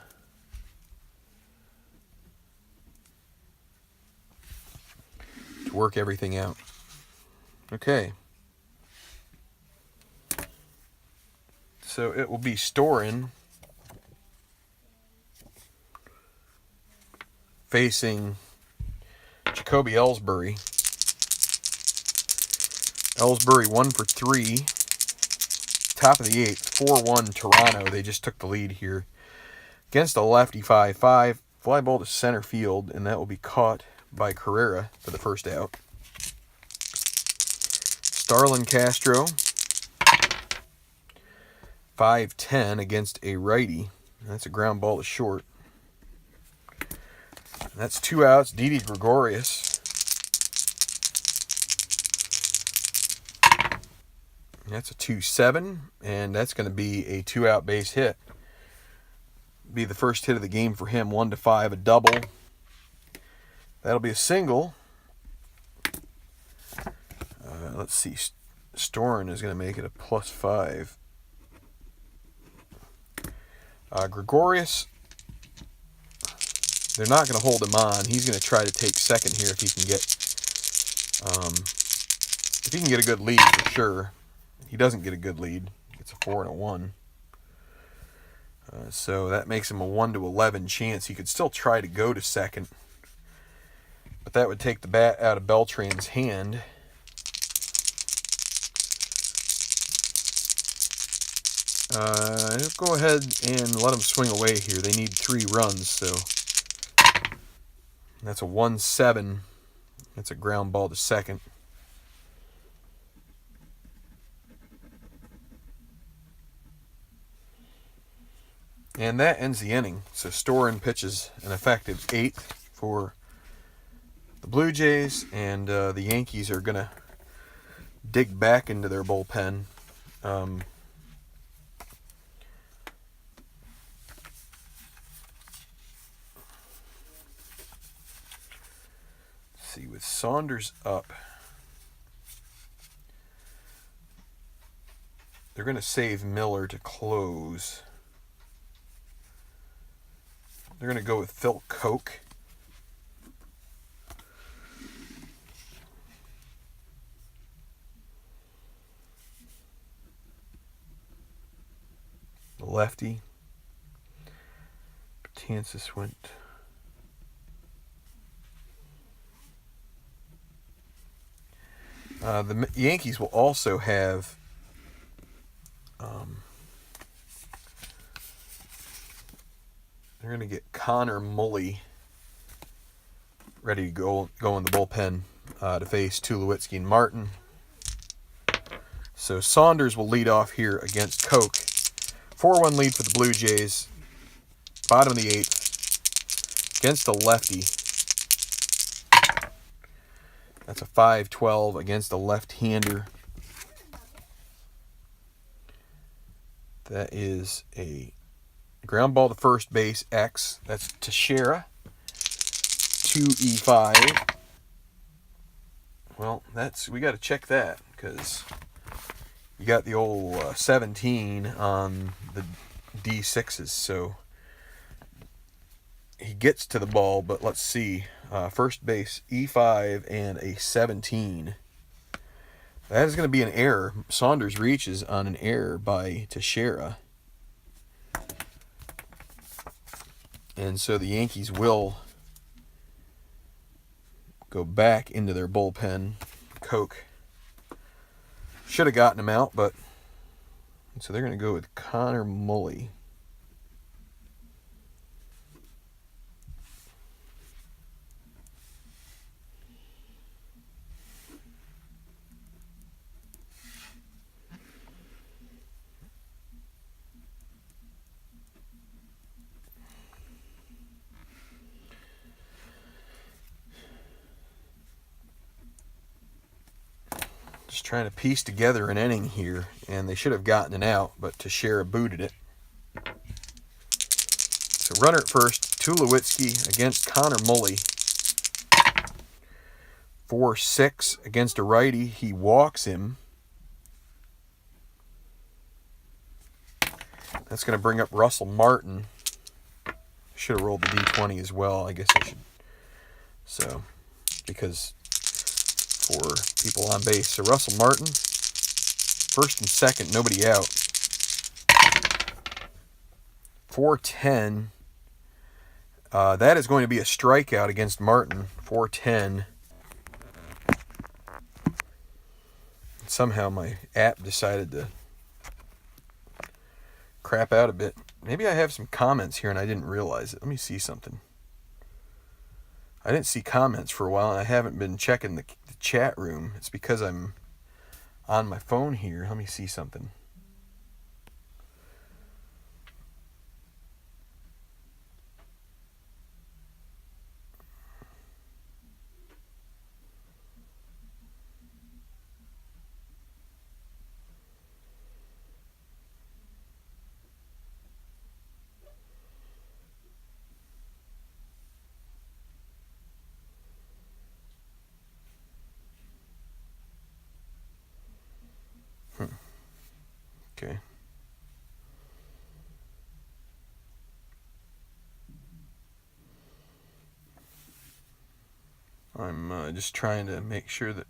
S1: work everything out. Okay. So it will be Storin facing Jacoby Ellsbury. Ellsbury 1 for 3. Top of the 8th, 4-1 Toronto. They just took the lead here against a lefty 5-5. Fly ball to center field, and that will be caught by Carrera for the first out. Starlin Castro, 5-10 against a righty. That's a ground ball to short. And that's 2 outs. Didi Gregorius. That's a 2-7, and that's going to be a 2-out base hit. Be the first hit of the game for him, 1-5, a double. That'll be a single. Let's see, Storin is going to make it a +5. Gregorius, they're not going to hold him on. He's going to try to take second here if he can get a good lead for sure. He doesn't get a good lead. It's a 4 and a 1. So that makes him a 1-11 chance. He could still try to go to second, but that would take the bat out of Beltran's hand. Go ahead and let him swing away here. They need 3 runs, so that's a 1-7 That's a ground ball to second. And that ends the inning. So Storen pitches an effective 8th for the Blue Jays, and the Yankees are going to dig back into their bullpen. See, with Saunders up, they're going to save Miller to close. They're going to go with Phil Koch. The lefty. Betances went. The Yankees will also have they're going to get Connor Mulley ready to go in the bullpen to face Tulowitzki and Martin. So Saunders will lead off here against Koch. 4-1 lead for the Blue Jays. Bottom of the 8th against the lefty. That's a 5-12 against a left-hander. That is a ground ball to first base, X. That's Teixeira. 2E5. Well, we got to check that because you got the old 17 on the D6s. So he gets to the ball, but let's see. First base, E5 and a 17. That is going to be an error. Saunders reaches on an error by Teixeira. And so the Yankees will go back into their bullpen. Koch should have gotten him out, but so they're going to go with Connor Mulley. Just trying to piece together an inning here, and they should have gotten it out, but Teixeira booted it. So runner at first, Tulowitzki against Connor Mulley. 4-6 against a righty. He walks him. That's going to bring up Russell Martin. Should have rolled the D20 as well. I guess I should. So, because for people on base. So Russell Martin, first and second, nobody out. 4-10. That is going to be a strikeout against Martin. 4-10. Somehow my app decided to crap out a bit. Maybe I have some comments here and I didn't realize it. Let me see something. I didn't see comments for a while and I haven't been checking the chat room. It's because I'm on my phone here. Let me see something. Okay. I'm just trying to make sure that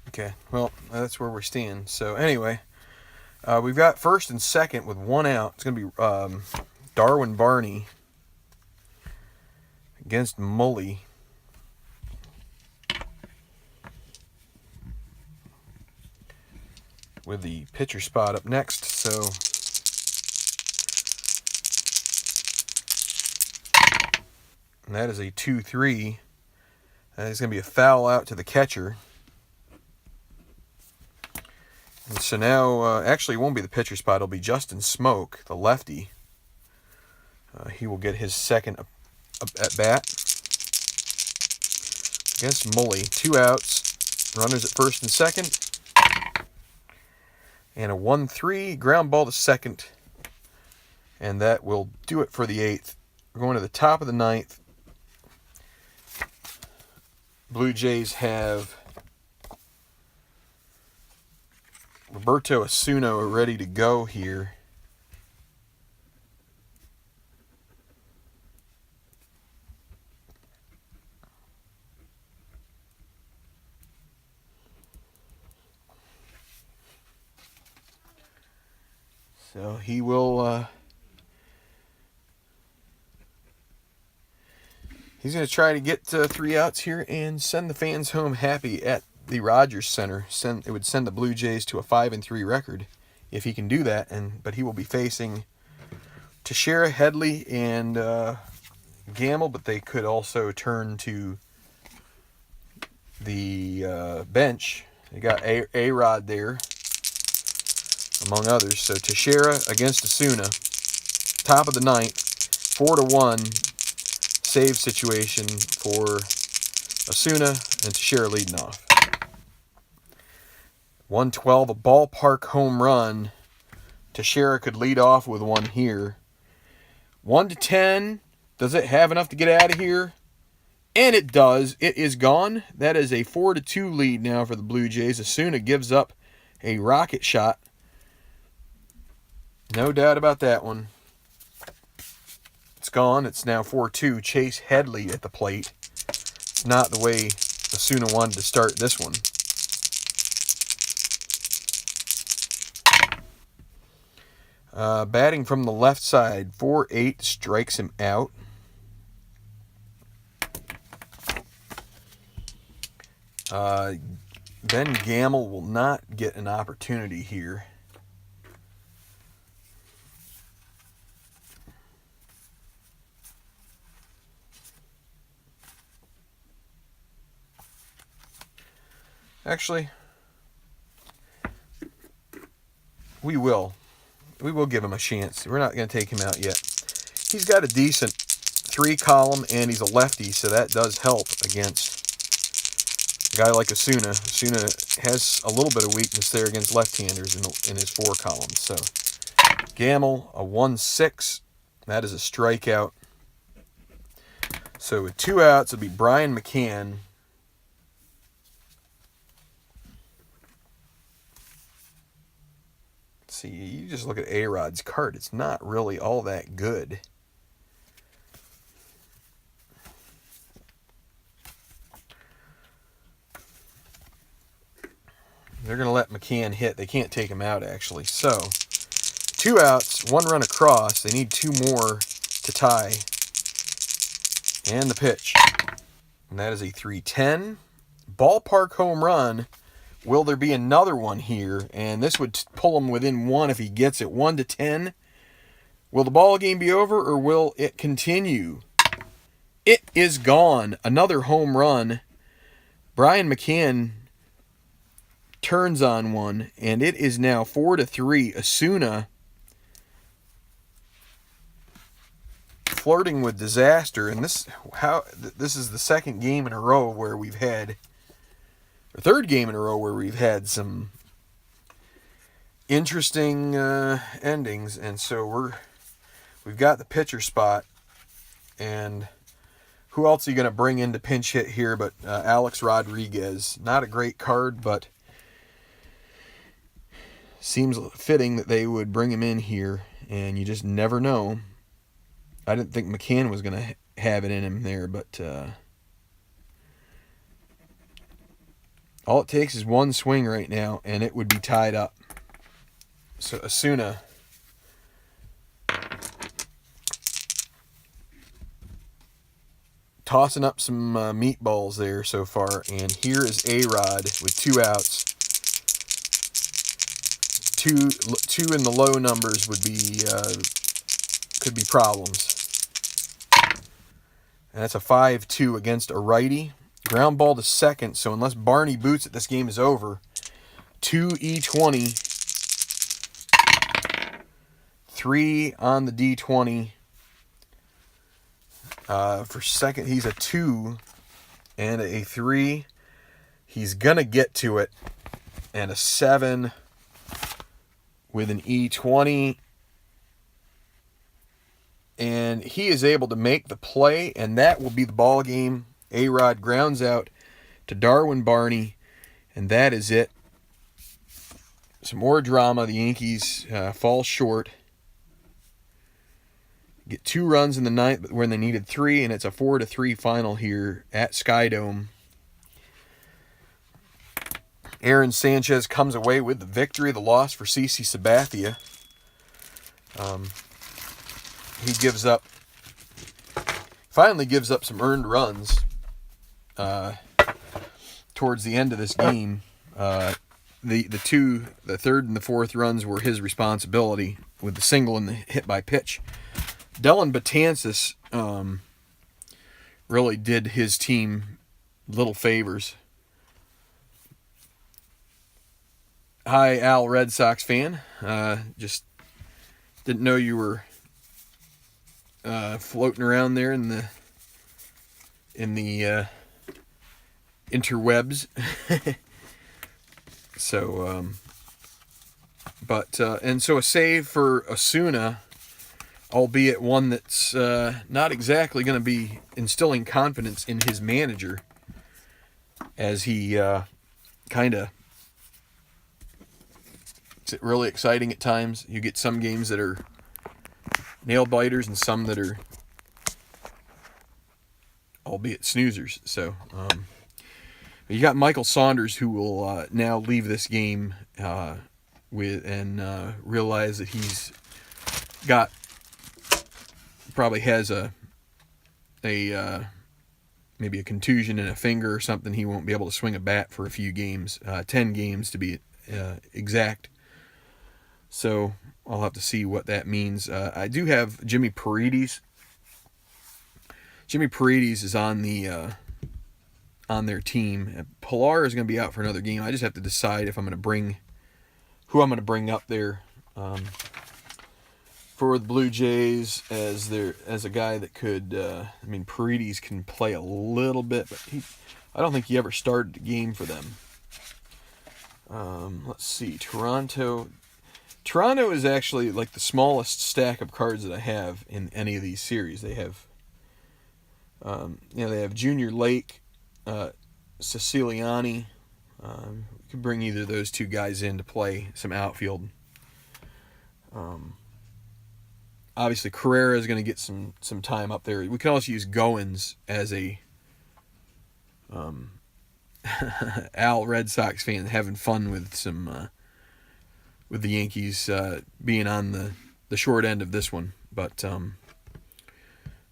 S1: okay, well, that's where we're staying. So anyway, we've got first and second with one out. It's going to be Darwin Barney against Mulley. with the pitcher spot up next. So and that is a 2-3. That is going to be a foul out to the catcher. And so now, actually, it won't be the pitcher spot. It'll be Justin Smoke, the lefty. He will get his second at bat against Mully. 2 outs, runners at first and second. And a 1-3, ground ball to second. And that will do it for the 8th. We're going to the top of the 9th. Blue Jays have Roberto Osuna ready to go here. So he will he's going to try to get 3 outs here and send the fans home happy at the Rogers Center. It would send the Blue Jays to a 5-3 record if he can do that. But he will be facing Teixeira, Headley, and Gamble. But they could also turn to the bench. They got A-Rod there, among others. So Teixeira against Osuna. Top of the 9th, 4-1. Save situation for Osuna and Teixeira leading off. 112, a ballpark home run. Teixeira could lead off with one here. 1-10. Does it have enough to get out of here? And it does. It is gone. That is a 4-2 lead now for the Blue Jays. Osuna gives up a rocket shot. No doubt about that one. It's gone. It's now 4-2. Chase Headley at the plate. It's not the way Osuna wanted to start this one. Batting from the left side, 4-8 strikes him out. Ben Gamble will not get an opportunity here. Actually, we will give him a chance. We're not going to take him out yet. He's got a decent 3-column, and he's a lefty, so that does help against a guy like Osuna. Osuna has a little bit of weakness there against left-handers in his 4 columns. So Gamble, a 1-6. That is a strikeout. So with 2 outs, it'll be Brian McCann. See, you just look at A-Rod's card. It's not really all that good. They're going to let McCann hit. They can't take him out, actually. So, 2 outs, 1 run across. They need 2 more to tie. And the pitch. And that is a 3-10. Ballpark home run. Will there be another one here? And this would pull him within 1 if he gets it. 1-10. Will the ball game be over, or will it continue? It is gone. Another home run. Brian McCann turns on one, and it is now 4-3. Osuna flirting with disaster, and this is the second game in a row where we've had, or third game in a row where we've had some interesting endings, and so we've got the pitcher spot, and who else are you going to bring in to pinch hit here but Alex Rodriguez? Not a great card, but seems fitting that they would bring him in here, and you just never know. I didn't think McCann was going to have it in him there, but all it takes is one swing right now, and it would be tied up. So Osuna tossing up some meatballs there so far, and here is A-Rod with 2 outs. two in the low numbers would be could be problems. And that's a 5-2 against a righty. Ground ball to second, so unless Barney boots it, this game is over. 2E20. 3 on the D20. For second, he's a 2 and a 3. He's going to get to it. And a 7 with an E20. And he is able to make the play, and that will be the ball game. A-Rod grounds out to Darwin Barney, and that is it. Some more drama. The Yankees fall short. Get 2 runs in the ninth when they needed 3, and it's a 4-3 final here at Skydome. Aaron Sanchez comes away with the victory. The loss for CC Sabathia. He finally gives up some earned runs towards the end of this game. The third and the fourth runs were his responsibility with the single and the hit by pitch. Dellin Betances really did his team little favors. Hi, Al, Red Sox fan. Just didn't know you were floating around there in the interwebs. So, and so a save for Osuna, albeit one that's not exactly going to be instilling confidence in his manager, as he kind of. It's really exciting at times. You get some games that are nail biters and some that are, albeit snoozers. So, you got Michael Saunders, who will now leave this game realize that he's probably has maybe a contusion in a finger or something. He won't be able to swing a bat for a few games, 10 games to be exact. So I'll have to see what that means. I do have Jimmy Paredes. Jimmy Paredes is on their team. Pilar is going to be out for another game. I just have to decide if I'm going to bring up there for the Blue Jays as a guy that could. Paredes can play a little bit, but I don't think he ever started a game for them. Let's see, Toronto. Toronto is actually like the smallest stack of cards that I have in any of these series. They have, they have Junior Lake, Siciliani. We could bring either of those two guys in to play some outfield. Obviously, Carrera is going to get some time up there. We can also use Goins as a Al, Red Sox fan, having fun with some with the Yankees being on the short end of this one. But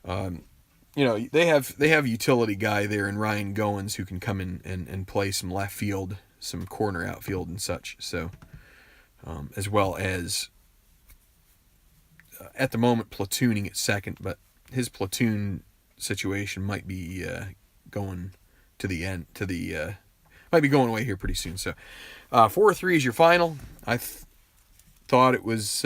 S1: they have utility guy there in Ryan Goins who can come in and play some left field, some corner outfield and such. So as well as at the moment platooning at second, but his platoon situation might be going to the end, might be going away here pretty soon. So 4-3 is your final. I thought it was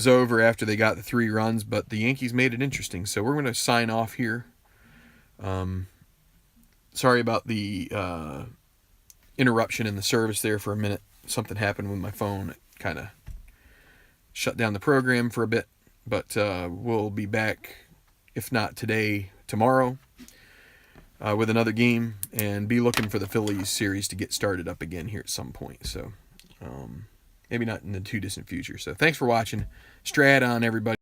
S1: over after they got the 3 runs, but the Yankees made it interesting. So we're going to sign off here. Sorry about the interruption in the service there for a minute. Something happened with my phone. It kind of shut down the program for a bit, but we'll be back, if not today, tomorrow, with another game, and be looking for the Phillies series to get started up again here at some point. So maybe not in the too distant future. So thanks for watching. Strat on, everybody.